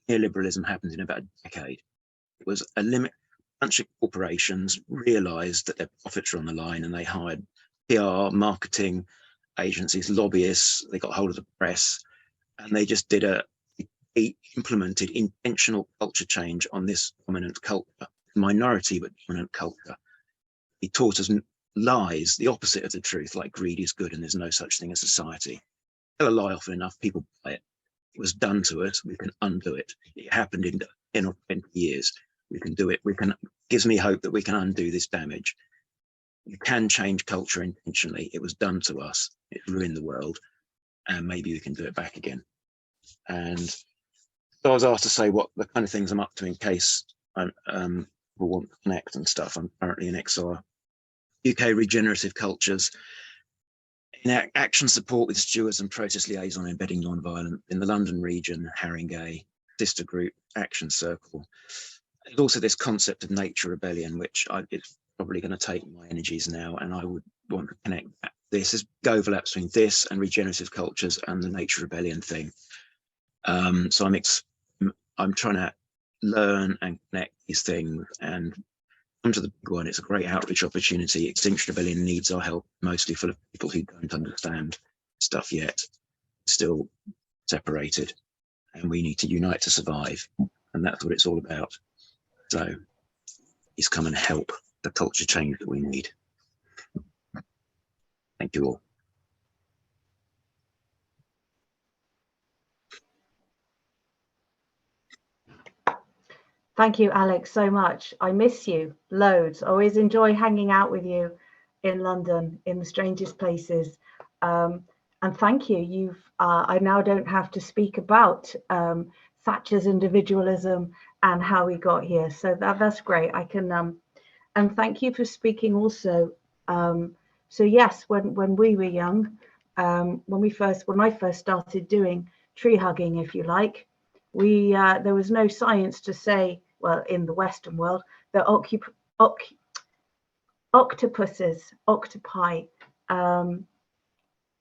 Neoliberalism happened in about a decade. It was a bunch of corporations realized that their profits were on the line, and they hired PR, marketing agencies, lobbyists. They got hold of the press, and they just implemented intentional culture change on this dominant culture. Minority but dominant culture. He taught us lies, the opposite of the truth, like greed is good and there's no such thing as society. Tell a lie often enough, people buy it. It was done to us, we can undo it. It happened in 10 or 20 years. We can do it. Gives me hope that we can undo this damage. You can change culture intentionally. It was done to us. It ruined the world, and maybe we can do it back again. And so I was asked to say what the kind of things I'm up to in case people want to connect and stuff. I'm currently in XR, UK regenerative cultures, in action support with stewards and process liaison embedding non-violent in the London region, Haringey, sister group, action circle. There's also this concept of nature rebellion, which it's probably going to take my energies now, and I would want to connect that. This is overlaps between this and regenerative cultures and the nature rebellion thing. So I'm trying to learn and connect these things and come to the big one. It's a great outreach opportunity. Extinction Rebellion needs our help, mostly full of people who don't understand stuff yet, still separated, and we need to unite to survive, and that's what it's all about. So please come and help the culture change that we need. Thank you all.
Thank you, Alex, so much. I miss you loads. Always enjoy hanging out with you in London, in the strangest places. And thank you. I now don't have to speak about Thatcher's individualism and how we got here. So that's great. I can, and thank you for speaking also. So yes, when we were young, when I first started doing tree hugging, if you like, there was no science to say, well, in the Western world, that octopi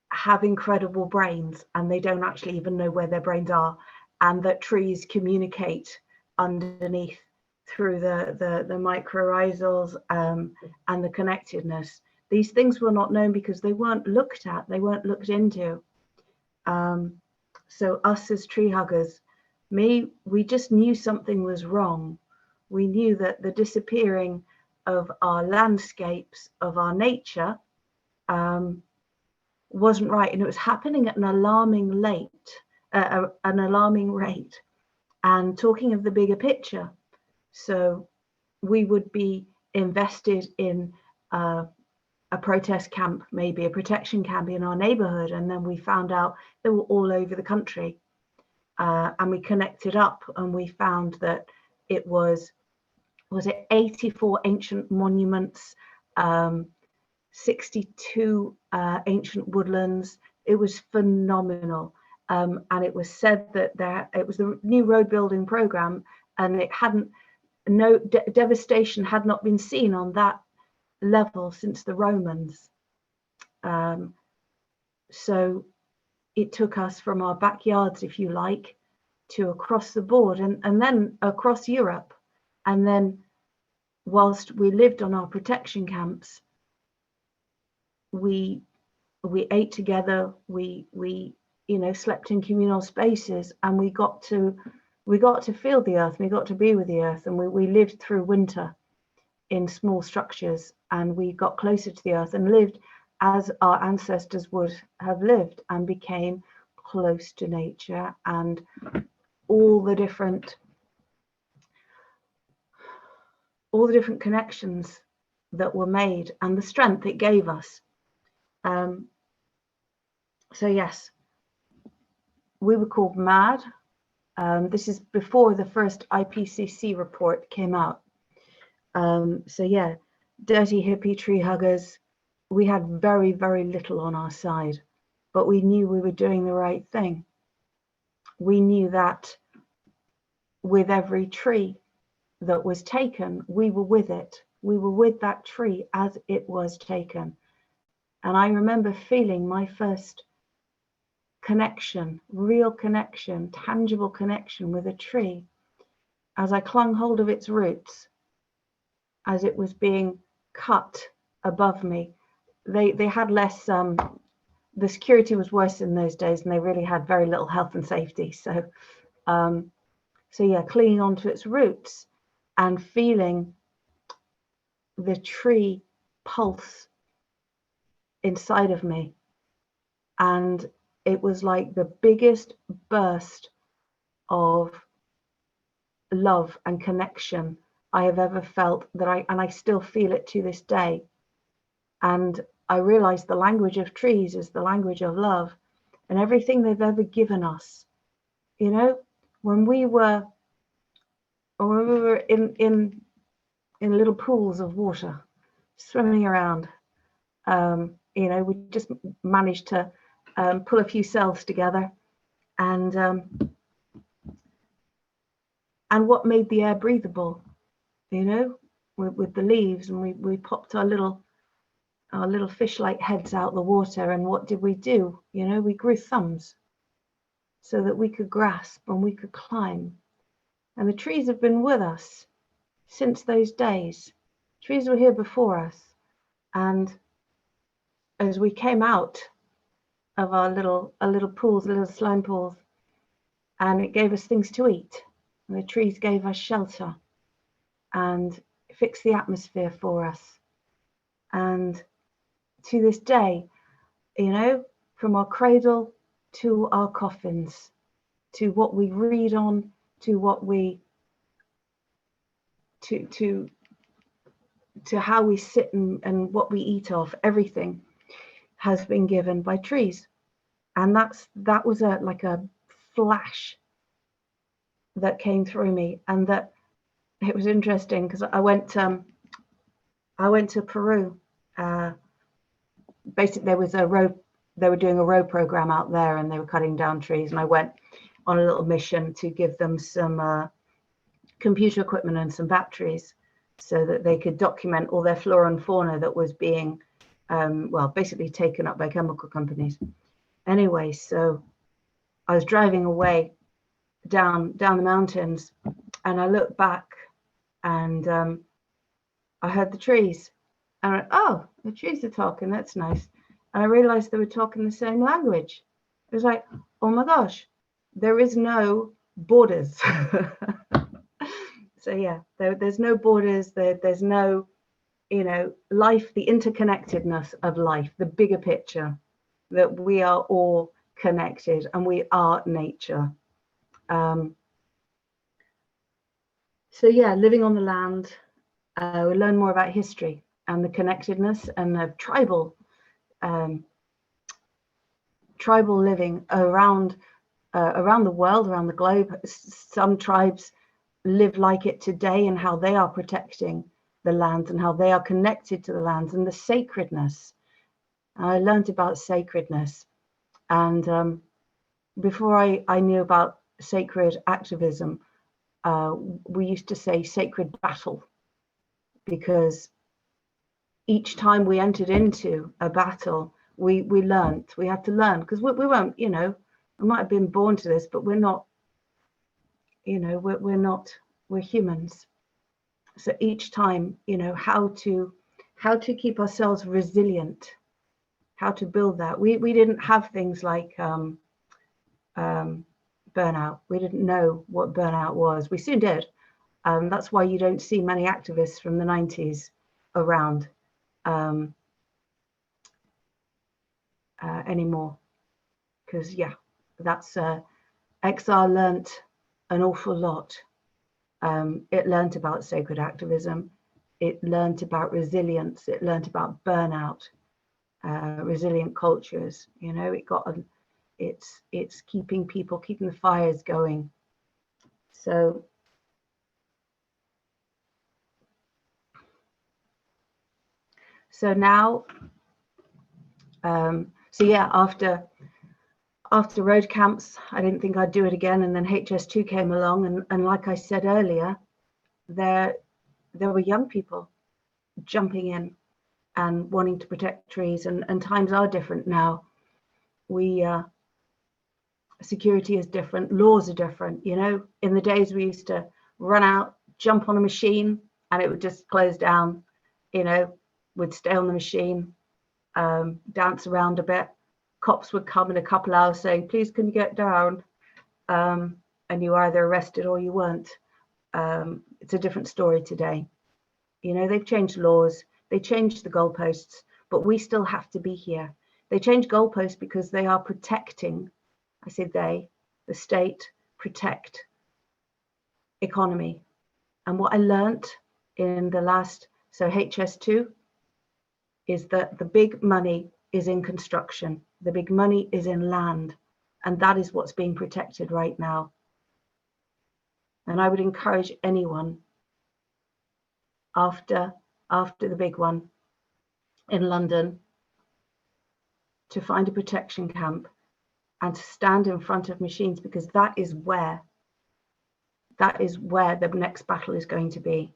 have incredible brains, and they don't actually even know where their brains are, and that trees communicate underneath through the mycorrhizals and the connectedness. These things were not known because they weren't looked at, they weren't looked into. So us as tree huggers, we just knew something was wrong. We knew that the disappearing of our landscapes, of our nature, wasn't right, and it was happening at an alarming rate. and talking of the bigger picture. So we would be invested in a protest camp, maybe a protection camp in our neighborhood, and then we found out they were all over the country. And we connected up and we found that it was it 84 ancient monuments, 62 ancient woodlands. It was phenomenal. And it was said that it was the new road building program, and it hadn't, no devastation had not been seen on that level since the Romans. So it took us from our backyards, if you like, to across the board, and then across Europe. And then whilst we lived on our protection camps, we ate together, we slept in communal spaces, and we got to feel the earth, we got to be with the earth, and we lived through winter in small structures, and we got closer to the earth and lived as our ancestors would have lived, and became close to nature and all the different connections that were made and the strength it gave us. So yes, we were called mad. This is before the first IPCC report came out. So yeah, dirty hippie tree huggers. We had very, very little on our side, but we knew we were doing the right thing. We knew that with every tree that was taken, we were with it. We were with that tree as it was taken. And I remember feeling my first connection, real connection, tangible connection with a tree as I clung hold of its roots, as it was being cut above me. They had less, the security was worse in those days, and they really had very little health and safety. So yeah, clinging onto its roots and feeling the tree pulse inside of me. And it was like the biggest burst of love and connection I have ever felt, and I still feel it to this day. And I realized the language of trees is the language of love, and everything they've ever given us. You know, when we were in little pools of water, swimming around, we just managed to pull a few cells together, and what made the air breathable, with the leaves, and we popped our little fish-like heads out the water, and what did we do? We grew thumbs so that we could grasp and we could climb. And the trees have been with us since those days. Trees were here before us, and as we came out of our little pools, little slime pools, and it gave us things to eat, and the trees gave us shelter and fixed the atmosphere for us. And to this day, from our cradle to our coffins, to what we read on, to what we to how we sit and what we eat off, everything has been given by trees. And that was like a flash that came through me. And that it was interesting because I went to Peru. Basically, there was they were doing a road program out there, and they were cutting down trees, and I went on a little mission to give them some computer equipment and some batteries so that they could document all their flora and fauna that was being basically taken up by chemical companies. Anyway, so I was driving away down the mountains, and I looked back, and I heard the trees, and I went, oh, the trees are talking, that's nice. And I realized they were talking the same language. It was like, oh my gosh, there is no borders. So yeah, there's no borders, there's no, life, the interconnectedness of life, the bigger picture, that we are all connected and we are nature. So yeah, living on the land, we learn more about history and the connectedness and the tribal living around the world, around the globe. Some tribes live like it today, and how they are protecting the land and how they are connected to the land and the sacredness. I learned about sacredness, and before I knew about sacred activism, we used to say sacred battle, because each time we entered into a battle, we had to learn, because we weren't, we might have been born to this, but we're not, we're humans. So each time, how to keep ourselves resilient, how to build that. We didn't have things like burnout. We didn't know what burnout was. We soon did. That's why you don't see many activists from the 90s around anymore. Because that's XR learnt an awful lot. It learnt about sacred activism. It learnt about resilience. It learnt about burnout, resilient cultures. It's keeping the fires going. So now, after road camps, I didn't think I'd do it again, and then HS2 came along, and like I said earlier, there were young people jumping in and wanting to protect trees, and times are different now. Security is different, laws are different. In the days we used to run out, jump on a machine, and it would just close down. Would stay on the machine, dance around a bit. Cops would come in a couple hours saying, "Please, can you get down?" And you were either arrested or you weren't. It's a different story today. They've changed laws, they changed the goalposts, but we still have to be here. They changed goalposts because they are protecting, I say they, the state, protect economy. And what I learned in the last, HS2, is that the big money is in construction. The big money is in land, and that is what's being protected right now. And I would encourage anyone after the big one in London to find a protection camp and to stand in front of machines, because that is where the next battle is going to be.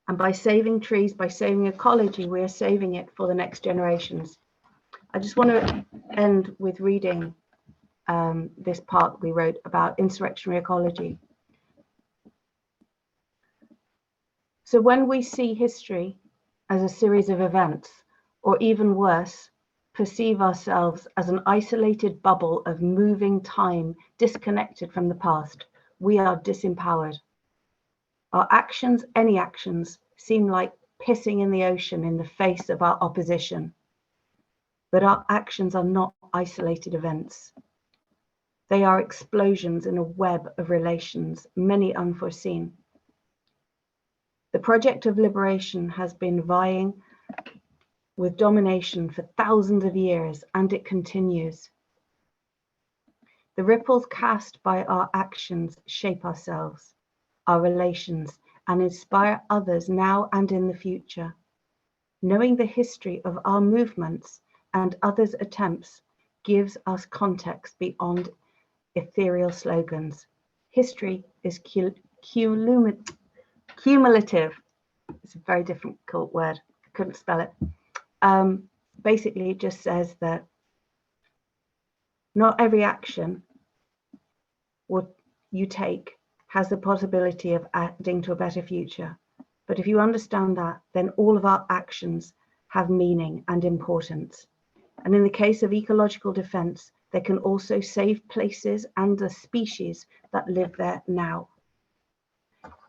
And by saving trees, by saving ecology, we are saving it for the next generations. I just want to end with reading this part we wrote about insurrectionary ecology. So when we see history as a series of events, or even worse, perceive ourselves as an isolated bubble of moving time disconnected from the past, we are disempowered. Our actions, any actions, seem like pissing in the ocean in the face of our opposition. But our actions are not isolated events. They are explosions in a web of relations, many unforeseen. The project of liberation has been vying with domination for thousands of years, and it continues. The ripples cast by our actions shape ourselves, our relations, and inspire others now and in the future. Knowing the history of our movements and others' attempts gives us context beyond ethereal slogans. History is cumulative. It's a very difficult word. I couldn't spell it. Basically, it just says that not every action what you take has the possibility of adding to a better future. But if you understand that, then all of our actions have meaning and importance. And in the case of ecological defense, they can also save places and the species that live there now.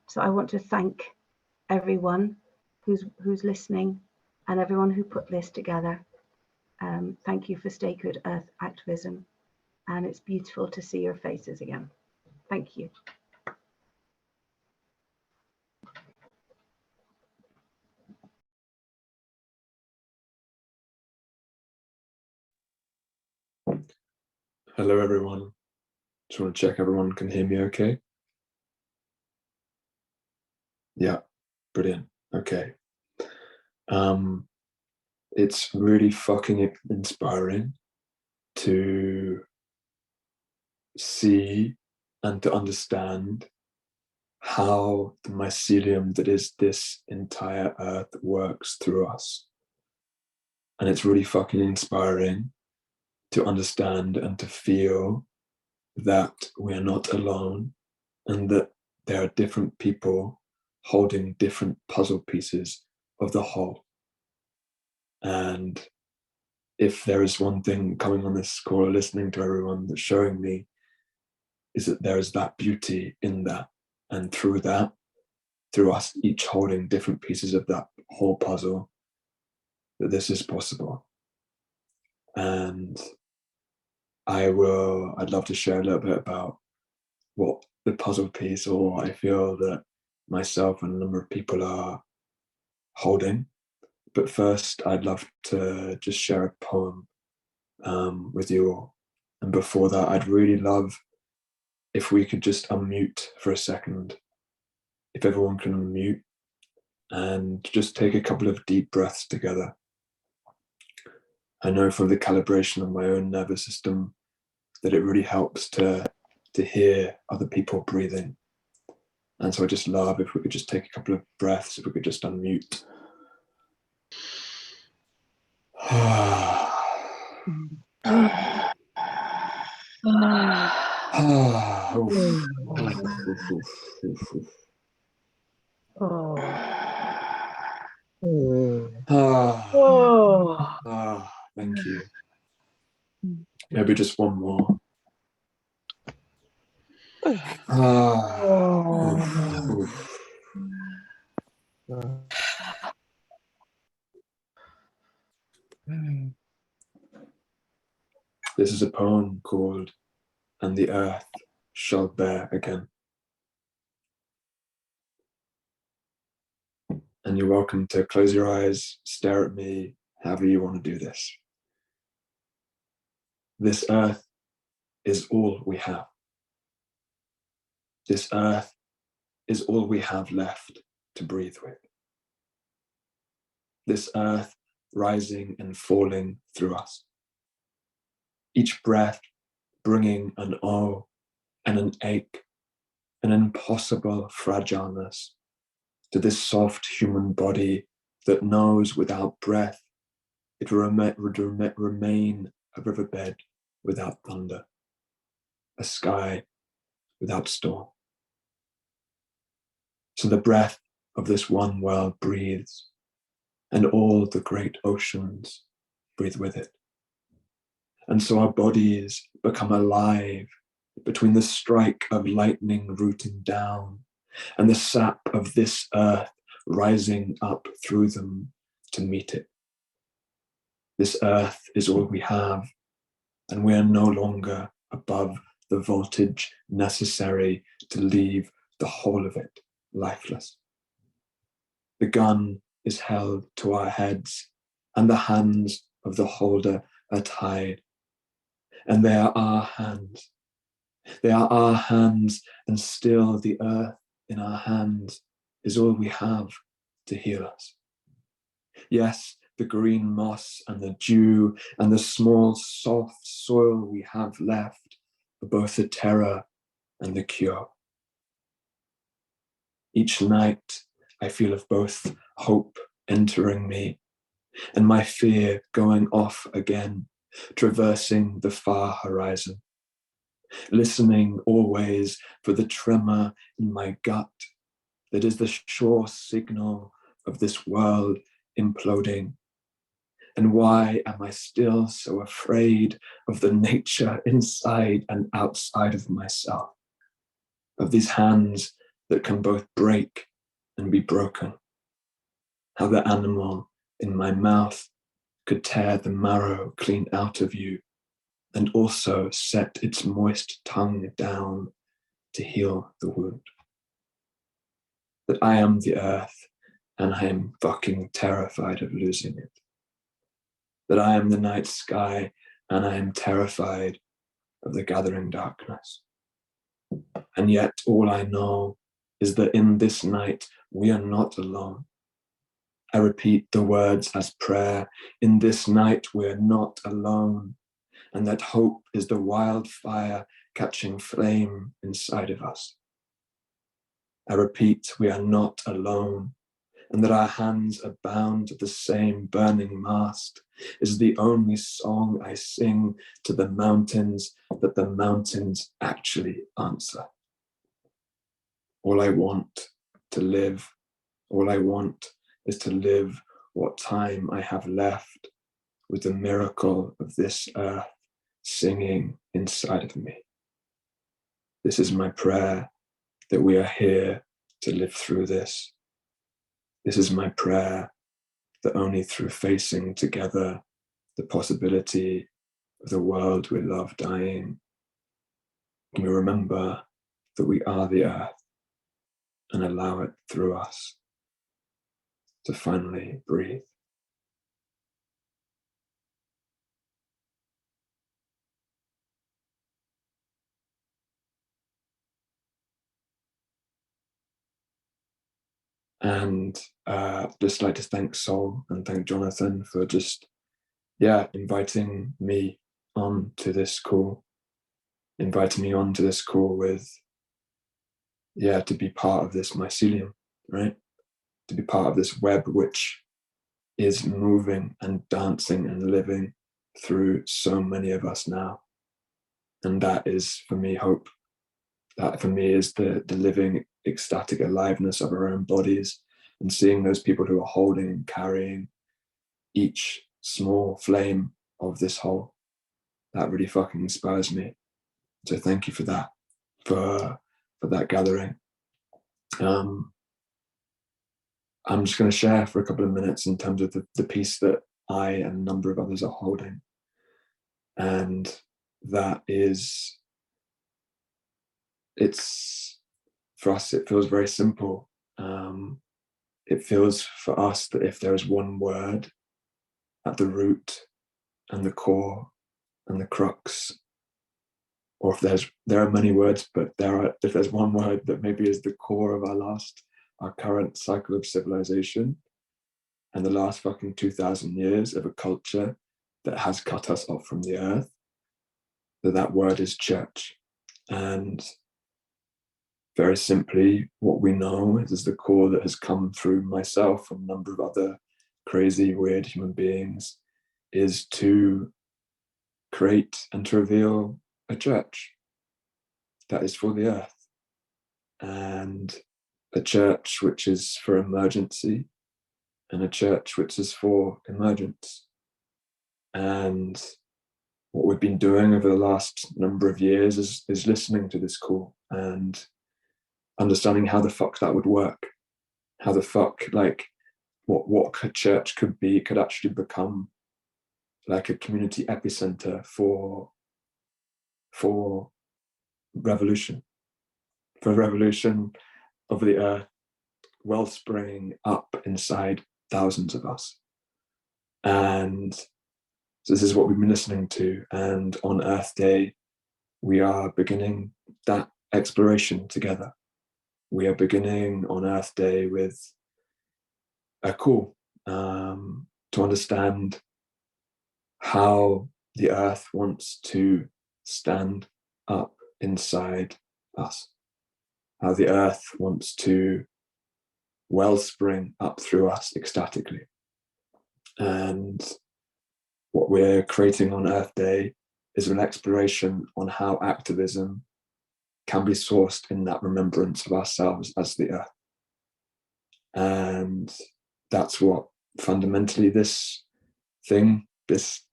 So I want to thank everyone who's listening and everyone who put this together. Thank you for Sacred Earth Activism. And it's beautiful to see your faces again. Thank you.
Hello, everyone. Just want to check everyone can hear me okay. Yeah, brilliant. Okay. It's really fucking inspiring to see and to understand how the mycelium that is this entire earth works through us. And it's really fucking inspiring to understand and to feel that we are not alone and that there are different people holding different puzzle pieces of the whole. And if there is one thing coming on this call, listening to everyone, that's showing me is that there is that beauty in that. And through that, through us each holding different pieces of that whole puzzle, that this is possible. And I'd love to share a little bit about what the puzzle piece, or I feel that myself and a number of people are holding. But first, I'd love to just share a poem with you all. And before that, I'd really love if we could just unmute for a second. If everyone can unmute and just take a couple of deep breaths together. I know from the calibration of my own nervous system that it really helps to hear other people breathing. And so I just love if we could just take a couple of breaths, if we could just unmute. Thank you. Maybe just one more. This is a poem called "And the Earth Shall Bear Again." And you're welcome to close your eyes, stare at me, however you want to do this. This earth is all we have. This earth is all we have left to breathe with. This earth rising and falling through us. Each breath bringing an awe and an ache, an impossible fragileness to this soft human body that knows without breath it would remain a riverbed without thunder, a sky without storm. So the breath of this one world breathes, and all the great oceans breathe with it. And so our bodies become alive between the strike of lightning rooting down and the sap of this earth rising up through them to meet it. This earth is all we have, and we are no longer above the voltage necessary to leave the whole of it lifeless. The gun is held to our heads, and the hands of the holder are tied. And they are our hands. They are our hands, and still the earth in our hands is all we have to heal us. Yes, the green moss and the dew and the small soft soil we have left are both the terror and the cure. Each night I feel of both hope entering me and my fear going off again, traversing the far horizon, listening always for the tremor in my gut that is the sure signal of this world imploding. And why am I still so afraid of the nature inside and outside of myself, of these hands that can both break and be broken? How the animal in my mouth could tear the marrow clean out of you and also set its moist tongue down to heal the wound. That I am the earth and I am fucking terrified of losing it. That I am the night sky and I am terrified of the gathering darkness. And yet all I know is that in this night we are not alone. I repeat the words as prayer. In this night we're not alone. And that hope is the wildfire catching flame inside of us. I repeat, we are not alone. And that our hands are bound to the same burning mast is the only song I sing to the mountains that the mountains actually answer. All I want to live, all I want is to live what time I have left with the miracle of this earth singing inside of me. This is my prayer, that we are here to live through this. This is my prayer, that only through facing together the possibility of the world we love dying, can we remember that we are the earth and allow it through us to finally breathe. And just like to thank Sol and thank Jonathan for just, inviting me on to this call, with, to be part of this mycelium, right? To be part of this web which is moving and dancing and living through so many of us now. And that is, for me, hope. That for me is the living ecstatic aliveness of our own bodies, and seeing those people who are holding and carrying each small flame of this whole. That really fucking inspires me. So thank you for that, for that gathering. I'm just going to share for a couple of minutes in terms of the piece that I and a number of others are holding. And that is, for us, it feels very simple. It feels for us that if there is one word at the root and the core and the crux, or if there are many words, but if there's one word that maybe is the core of our current cycle of civilization and the last fucking 2,000 years of a culture that has cut us off from the earth, that word is church. And very simply, what we know is the core that has come through myself and a number of other crazy, weird human beings, is to create and to reveal a church that is for the earth. And a church which is for emergency, and a church which is for emergence. And what we've been doing over the last number of years is listening to this call and understanding how the fuck that would work. How the fuck, like, what church could actually become like a community epicenter for revolution. For revolution of the earth, wellspringing up inside thousands of us. And so this is what we've been listening to. And on Earth Day, we are beginning that exploration together. We are beginning on Earth Day with a call to understand how the earth wants to stand up inside us, how the earth wants to wellspring up through us ecstatically. And what we're creating on Earth Day is an exploration on how activism can be sourced in that remembrance of ourselves as the earth. And that's what fundamentally this thing, this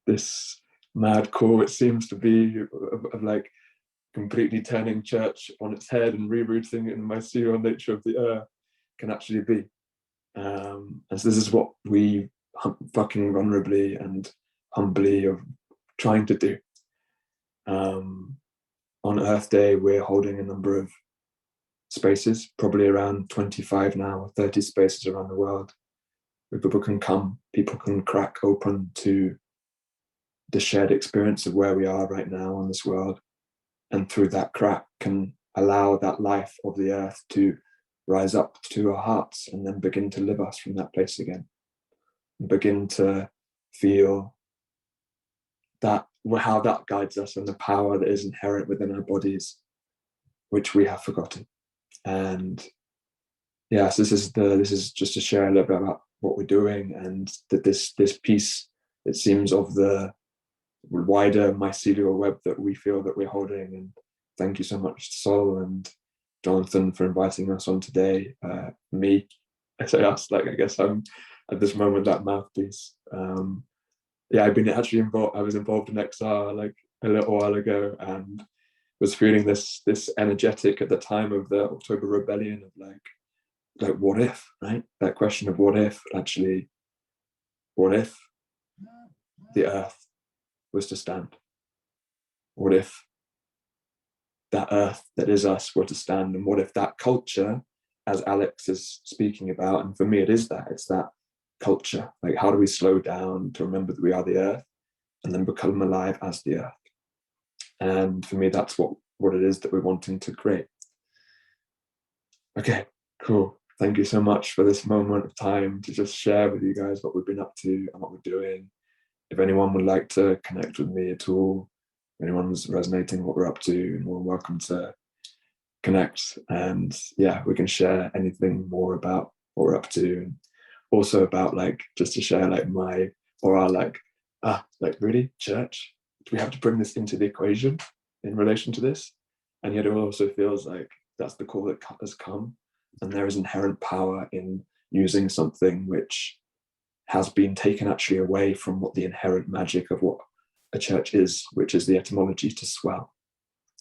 mad call, it seems to be, of like completely turning church on its head and rerouting it in the mycelial nature of the earth, can actually be. And so this is what we fucking vulnerably and humbly are trying to do. On Earth Day, we're holding a number of spaces, probably around 25 now, 30 spaces around the world, where people can come, people can crack open to the shared experience of where we are right now on this world, and through that crack can allow that life of the earth to rise up to our hearts and then begin to live us from that place again, and begin to feel that how that guides us and the power that is inherent within our bodies, which we have forgotten. And yes, this is just to share a little bit about what we're doing, and that this piece, it seems, of the wider mycelial web that we feel that we're holding. And thank you so much, Sol and Jonathan, for inviting us on today. Me, I say us, like, I guess I'm at this moment that mouthpiece. Yeah, I've been actually involved. I was involved in XR like a little while ago, and was feeling this energetic at the time of the October Rebellion of like what if, right? That question of what if, actually, what if the earth was to stand? What if that earth that is us were to stand? And what if that culture, as Alex is speaking about, and for me it is that, it's that culture, like how do we slow down to remember that we are the earth and then become alive as the earth? And for me, that's what it is that we're wanting to create. Okay, cool. Thank you so much for this moment of time to just share with you guys what we've been up to and what we're doing. If anyone would like to connect with me at all, if anyone's resonating what we're up to, you're more welcome to connect. And yeah, we can share anything more about what we're up to, and also about like, just to share like my, or our like really, church, do we have to bring this into the equation in relation to this? And yet it also feels like that's the call that has come, and there is inherent power in using something which has been taken actually away from what the inherent magic of what a church is, which is the etymology to swell.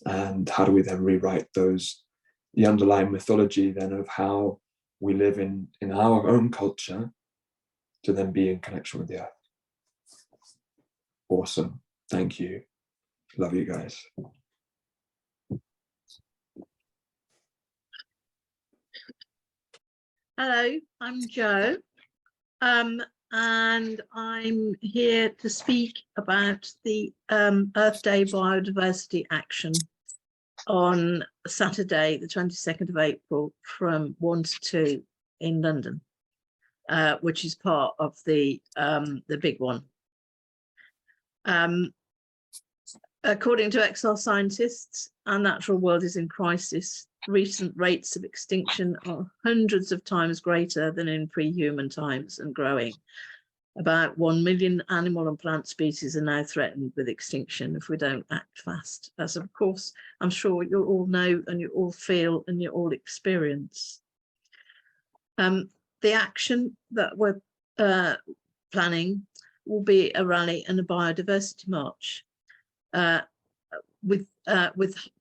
And how do we then rewrite the underlying mythology then of how we live in our own culture to then be in connection with the earth? Awesome. Thank you. Love you guys.
Hello, I'm Jo, and I'm here to speak about the Earth Day Biodiversity Action on Saturday, the 22nd of April, from 1 to 2 in London, which is part of the big one. According to XR scientists, our natural world is in crisis. Recent rates of extinction are hundreds of times greater than in pre-human times and growing. About 1 million animal and plant species are now threatened with extinction if we don't act fast, as of course I'm sure you all know and you all feel and you all experience. The action that we're planning will be a rally and a biodiversity march with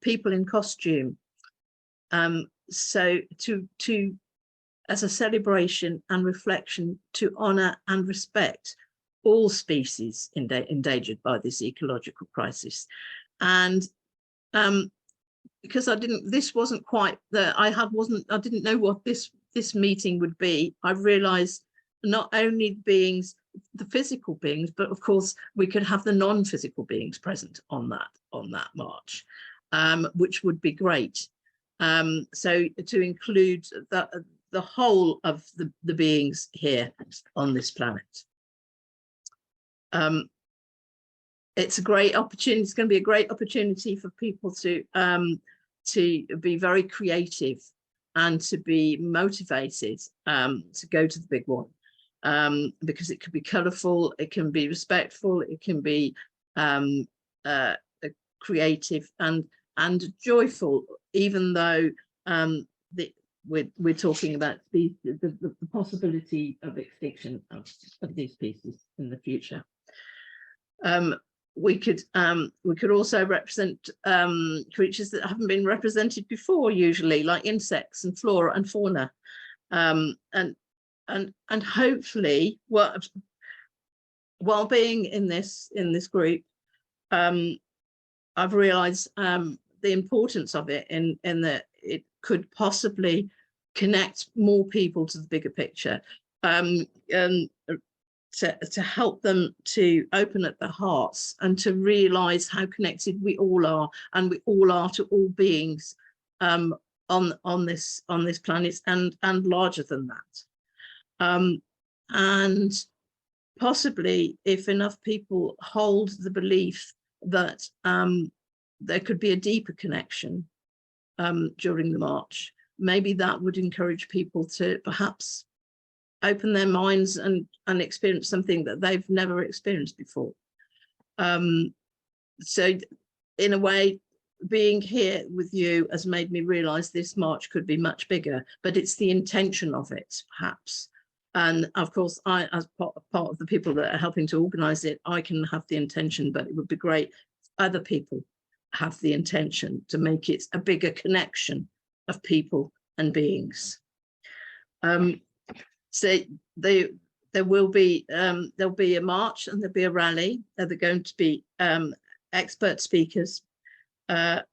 people in costume. So as a celebration and reflection to honour and respect all species endangered by this ecological crisis. And because I didn't know what this meeting would be, I realised not only beings, the physical beings, but of course we could have the non-physical beings present on that march, which would be great. So to include the whole of the beings here on this planet. It's a great opportunity. It's going to be a great opportunity for people to be very creative and to be motivated to go to the big one, because it can be colourful, it can be respectful, it can be creative and joyful, even though we're talking about the possibility of extinction of these species in the future. We could also represent creatures that haven't been represented before, usually, like insects and flora and fauna, and hopefully, while being in this group, I've realised the importance of it in that it could possibly connect more people to the bigger picture. And to help them to open up their hearts and to realize how connected we all are, and we all are to all beings on this planet and larger than that. And possibly, if enough people hold the belief that there could be a deeper connection during the march, maybe that would encourage people to perhaps open their minds and experience something that they've never experienced before. So in a way, being here with you has made me realize this march could be much bigger, but it's the intention of it, perhaps. And of course, I, as part of the people that are helping to organize it, I can have the intention, but it would be great if other people have the intention to make it a bigger connection of people and beings. So there will be there'll be a march and there'll be a rally. They're going to be expert speakers and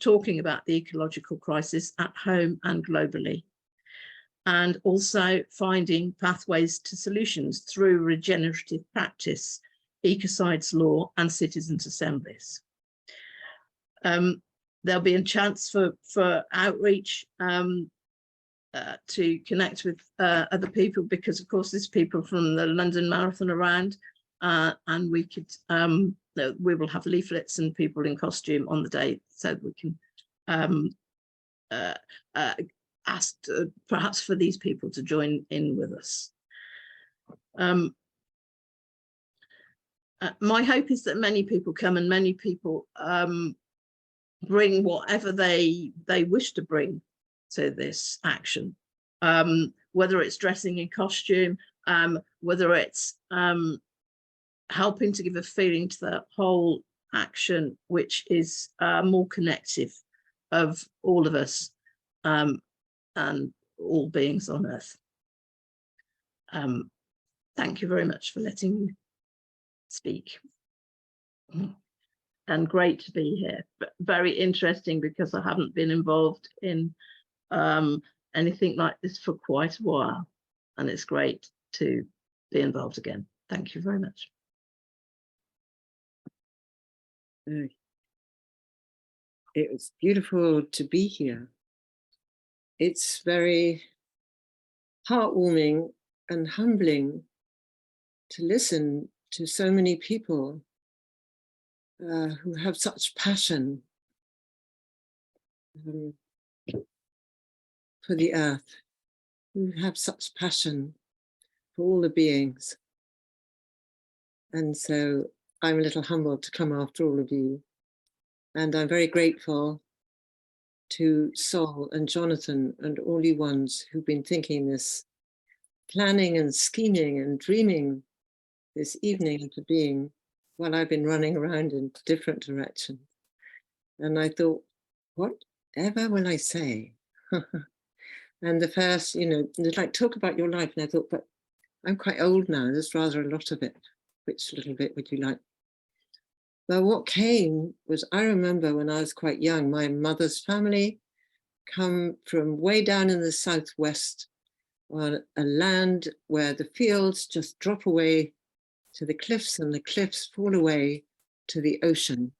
talking about the ecological crisis at home and globally, and also finding pathways to solutions through regenerative practice, ecocides law, and citizens' assemblies. There'll be a chance for outreach to connect with other people, because of course there's people from the London Marathon around, and we could we will have leaflets and people in costume on the day, so we can ask perhaps for these people to join in with us. My hope is that many people come, and many people bring whatever they wish to bring to this action, whether it's dressing in costume, whether it's helping to give a feeling to the whole action, which is more connective of all of us and all beings on earth. Thank you very much for letting me speak. And great to be here, but very interesting, because I haven't been involved in anything like this for quite a while, and it's great to be involved again. Thank you very much.
It was beautiful to be here. It's very heartwarming and humbling to listen to so many people who have such passion for the earth, who have such passion for all the beings. And so I'm a little humbled to come after all of you. And I'm very grateful to Sol and Jonathan and all you ones who've been thinking this, planning and scheming and dreaming this evening into being, while I've been running around in different directions. And I thought, whatever will I say? And the first, they'd like, talk about your life. And I thought, but I'm quite old now. There's rather a lot of it. Which little bit would you like? Well, what came was, I remember when I was quite young, my mother's family come from way down in the southwest, on a land where the fields just drop away to the cliffs, and the cliffs fall away to the ocean.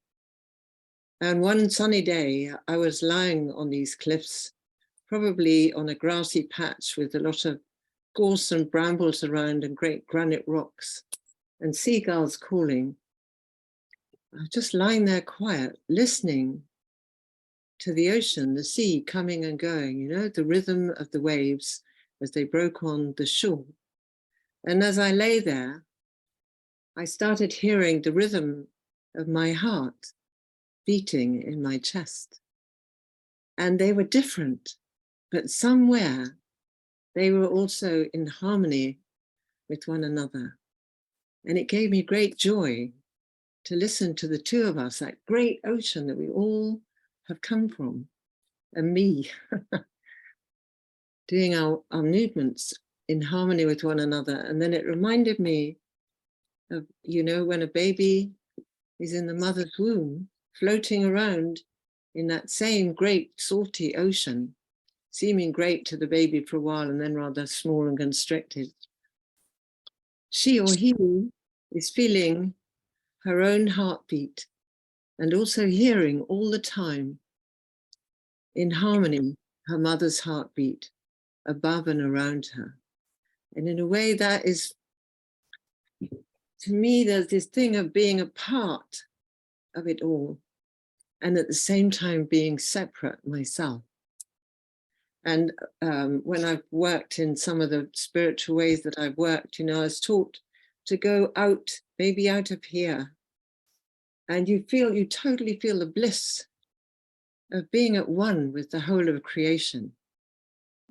And one sunny day, I was lying on these cliffs, probably on a grassy patch with a lot of gorse and brambles around and great granite rocks and seagulls calling. I was just lying there quiet, listening to the ocean, the sea coming and going, the rhythm of the waves as they broke on the shore. And as I lay there, I started hearing the rhythm of my heart beating in my chest. And they were different, but somewhere they were also in harmony with one another. And it gave me great joy to listen to the two of us, that great ocean that we all have come from, and me, doing our movements in harmony with one another. And then it reminded me of, when a baby is in the mother's womb, floating around in that same great salty ocean, seeming great to the baby for a while and then rather small and constricted. she or he is feeling her own heartbeat and also hearing all the time in harmony her mother's heartbeat above and around her. And in a way that is, to me, there's this thing of being a part of it all and at the same time being separate myself. And when I've worked in some of the spiritual ways that I've worked, I was taught to go out, maybe out of here, and you totally feel the bliss of being at one with the whole of creation.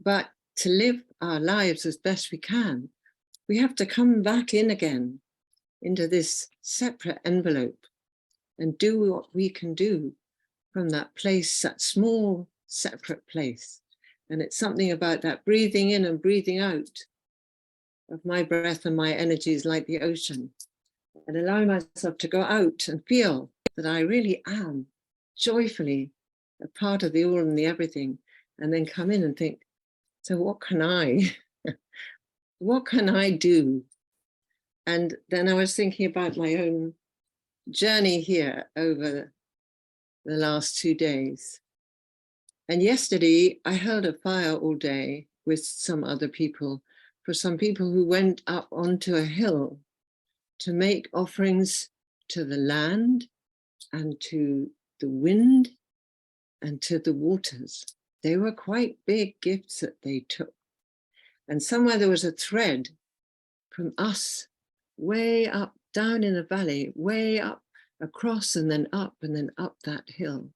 But to live our lives as best we can, we have to come back in again into this separate envelope and do what we can do from that place, that small separate place. And it's something about that breathing in and breathing out of my breath and my energies like the ocean, and allowing myself to go out and feel that I really am joyfully a part of the all and the everything, and then come in and think, so what can I do? And then I was thinking about my own journey here over the last 2 days. And yesterday I held a fire all day with some other people, for some people who went up onto a hill to make offerings to the land and to the wind and to the waters. They were quite big gifts that they took. And somewhere there was a thread from us way up, down in the valley, way up, across and then up that hill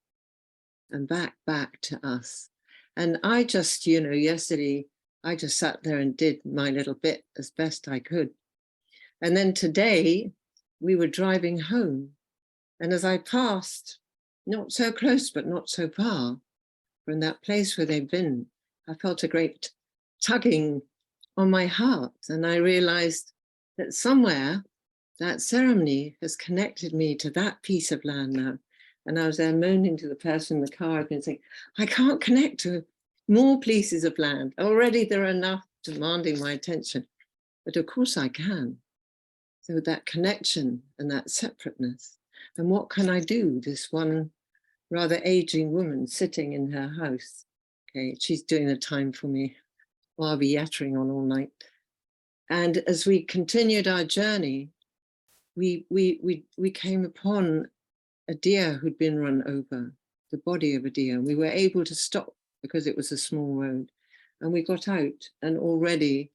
and back to us. And I just, yesterday, I just sat there and did my little bit as best I could. And then today we were driving home. And as I passed, not so close, but not so far from that place where they've been, I felt a great tugging on my heart. And I realized that somewhere that ceremony has connected me to that piece of land now. And I was there moaning to the person in the car, I've been saying, I can't connect to more pieces of land. Already there are enough demanding my attention, but of course I can. So that connection and that separateness. And what can I do? This one rather aging woman sitting in her house. Okay, she's doing the time for me while I'll be yattering on all night. And as we continued our journey, we came upon a deer who'd been run over, the body of a deer. And we were able to stop because it was a small road. And we got out, and already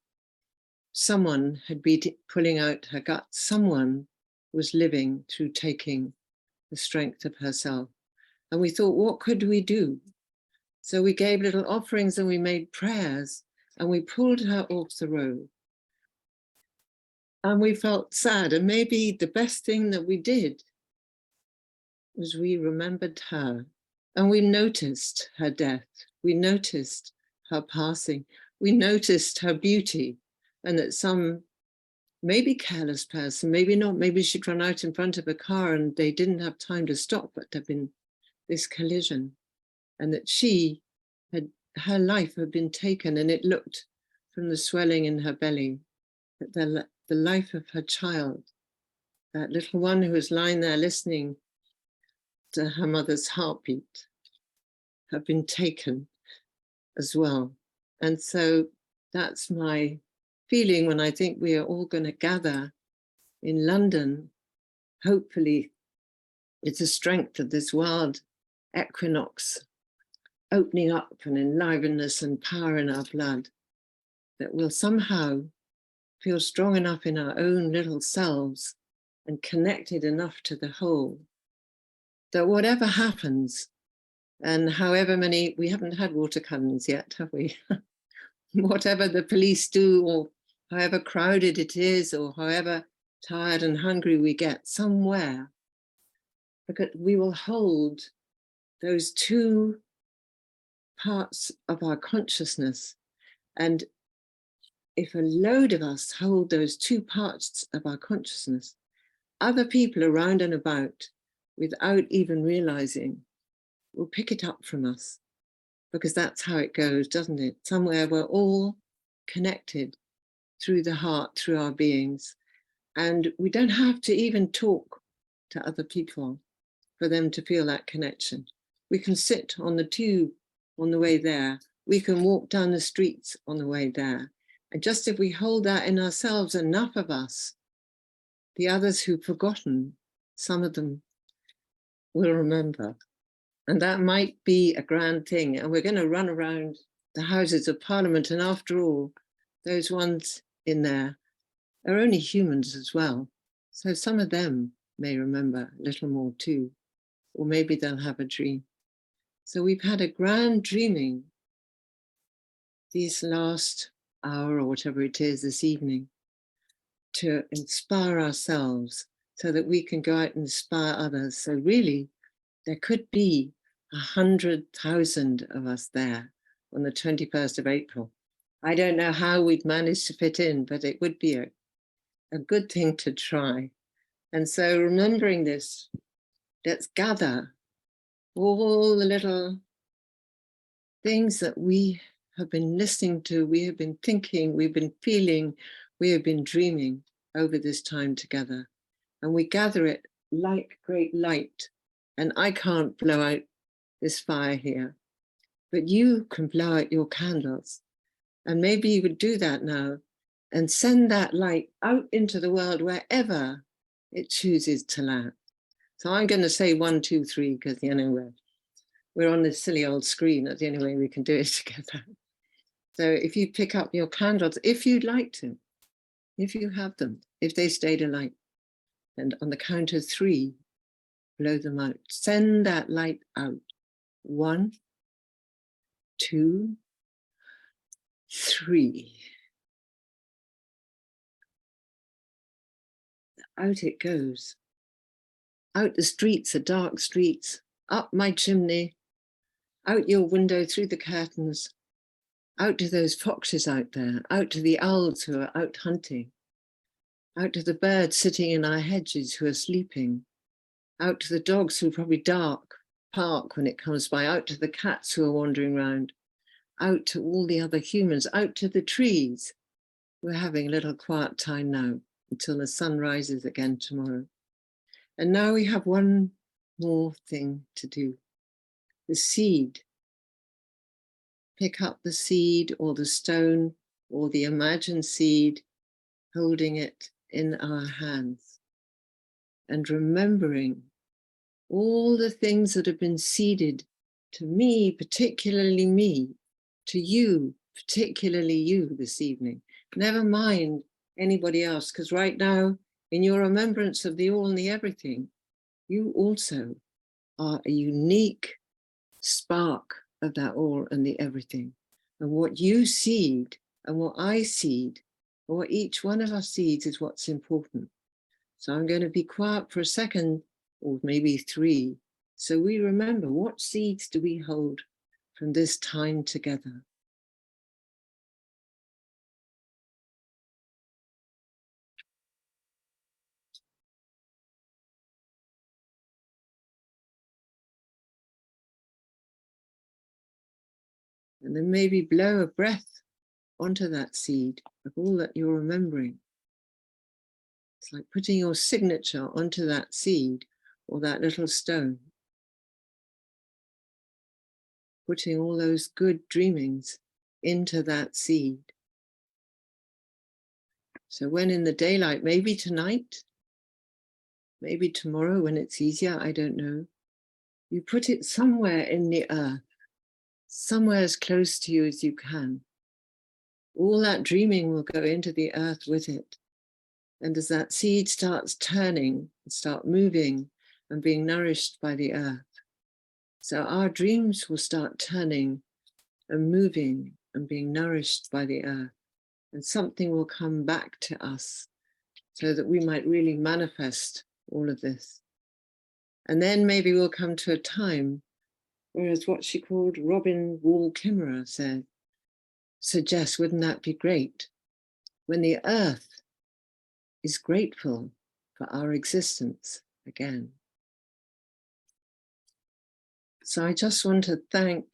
someone had been pulling out her guts. Someone was living through taking the strength of herself. And we thought, what could we do? So we gave little offerings and we made prayers and we pulled her off the road. And we felt sad. And maybe the best thing that we did was we remembered her and we noticed her death. We noticed her passing. We noticed her beauty, and that some maybe careless person, maybe not, maybe she'd run out in front of a car and they didn't have time to stop, but there'd been this collision, and that her life had been taken, and it looked from the swelling in her belly that the life of her child, that little one who was lying there listening to her mother's heartbeat, had been taken as well. And so that's my feeling when I think we are all going to gather in London. Hopefully it's the strength of this wild equinox opening up and enlivenness and power in our blood that will somehow feel strong enough in our own little selves and connected enough to the whole that whatever happens, and however many, we haven't had water cannons yet, have we? Whatever the police do, or however crowded it is, or however tired and hungry we get, somewhere, because we will hold those two parts of our consciousness. And if a load of us hold those two parts of our consciousness, other people around and about, without even realizing, will pick it up from us, because that's how it goes, doesn't it? Somewhere we're all connected through the heart, through our beings, And we don't have to even talk to other people for them to feel that connection. We can sit on the tube on the way there. We can walk down the streets on the way there. And just if we hold that in ourselves, enough of us, the others who've forgotten, some of them will remember. And that might be a grand thing. And we're going to run around the Houses of Parliament. And after all, those ones in there are only humans as well. So some of them may remember a little more too, or maybe they'll have a dream. So we've had a grand dreaming these last hour or whatever it is this evening to inspire ourselves so that we can go out and inspire others. So really, there could be 100,000 of us there on the 21st of April. I don't know how we'd manage to fit in, but it would be a good thing to try. And so remembering this, let's gather all the little things that we have been listening to, we have been thinking, we've been feeling, we have been dreaming over this time together. And we gather it like great light. And I can't blow out this fire here, but you can blow out your candles. And maybe you would do that now and send that light out into the world wherever it chooses to land. So I'm going to say 1, 2, 3, because you know we're on this silly old screen. That's the only way we can do it together. So if you pick up your candles, if you'd like to, if you have them, if they stayed alight, and on the count of 3, blow them out. Send that light out. 1, 2, 3. Out it goes. Out the streets, the dark streets, up my chimney, out your window, through the curtains, out to those foxes out there, out to the owls who are out hunting, out to the birds sitting in our hedges who are sleeping, out to the dogs who probably bark when it comes by, out to the cats who are wandering around, out to all the other humans, out to the trees. We're having a little quiet time now until the sun rises again tomorrow. And now we have one more thing to do. The seed. Pick up the seed or the stone or the imagined seed, holding it in our hands and remembering all the things that have been seeded to me, particularly me, to you, particularly you this evening. Never mind anybody else, because right now, in your remembrance of the all and the everything, you also are a unique spark of that all and the everything. And what you seed and what I seed, or what each one of us seeds, is what's important. So I'm going to be quiet for a second, or maybe 3, so we remember what seeds do we hold from this time together. And then maybe blow a breath onto that seed of all that you're remembering. It's like putting your signature onto that seed or that little stone. Putting all those good dreamings into that seed. So when in the daylight, maybe tonight, maybe tomorrow when it's easier, I don't know, you put it somewhere in the earth, somewhere as close to you as you can. All that dreaming will go into the earth with it. And as that seed starts turning, start moving and being nourished by the earth, so our dreams will start turning and moving and being nourished by the earth. And something will come back to us so that we might really manifest all of this. And then maybe we'll come to a time, whereas what she called Robin Wall Kimmerer suggests, wouldn't that be great? When the earth is grateful for our existence again. So I just want to thank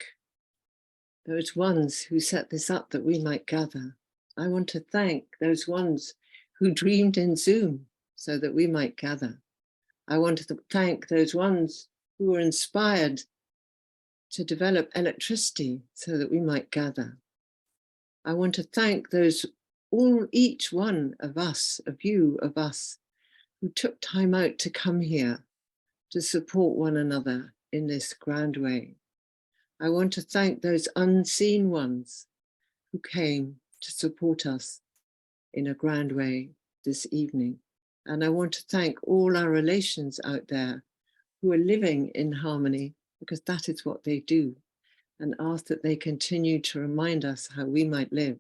those ones who set this up that we might gather. I want to thank those ones who dreamed in Zoom so that we might gather. I want to thank those ones who were inspired to develop electricity so that we might gather. I want to thank those, each one of us, of you, of us, who took time out to come here to support one another in this grand way. I want to thank those unseen ones who came to support us in a grand way this evening. And I want to thank all our relations out there who are living in harmony, because that is what they do, and ask that they continue to remind us how we might live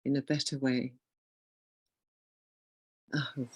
in a better way. Aho.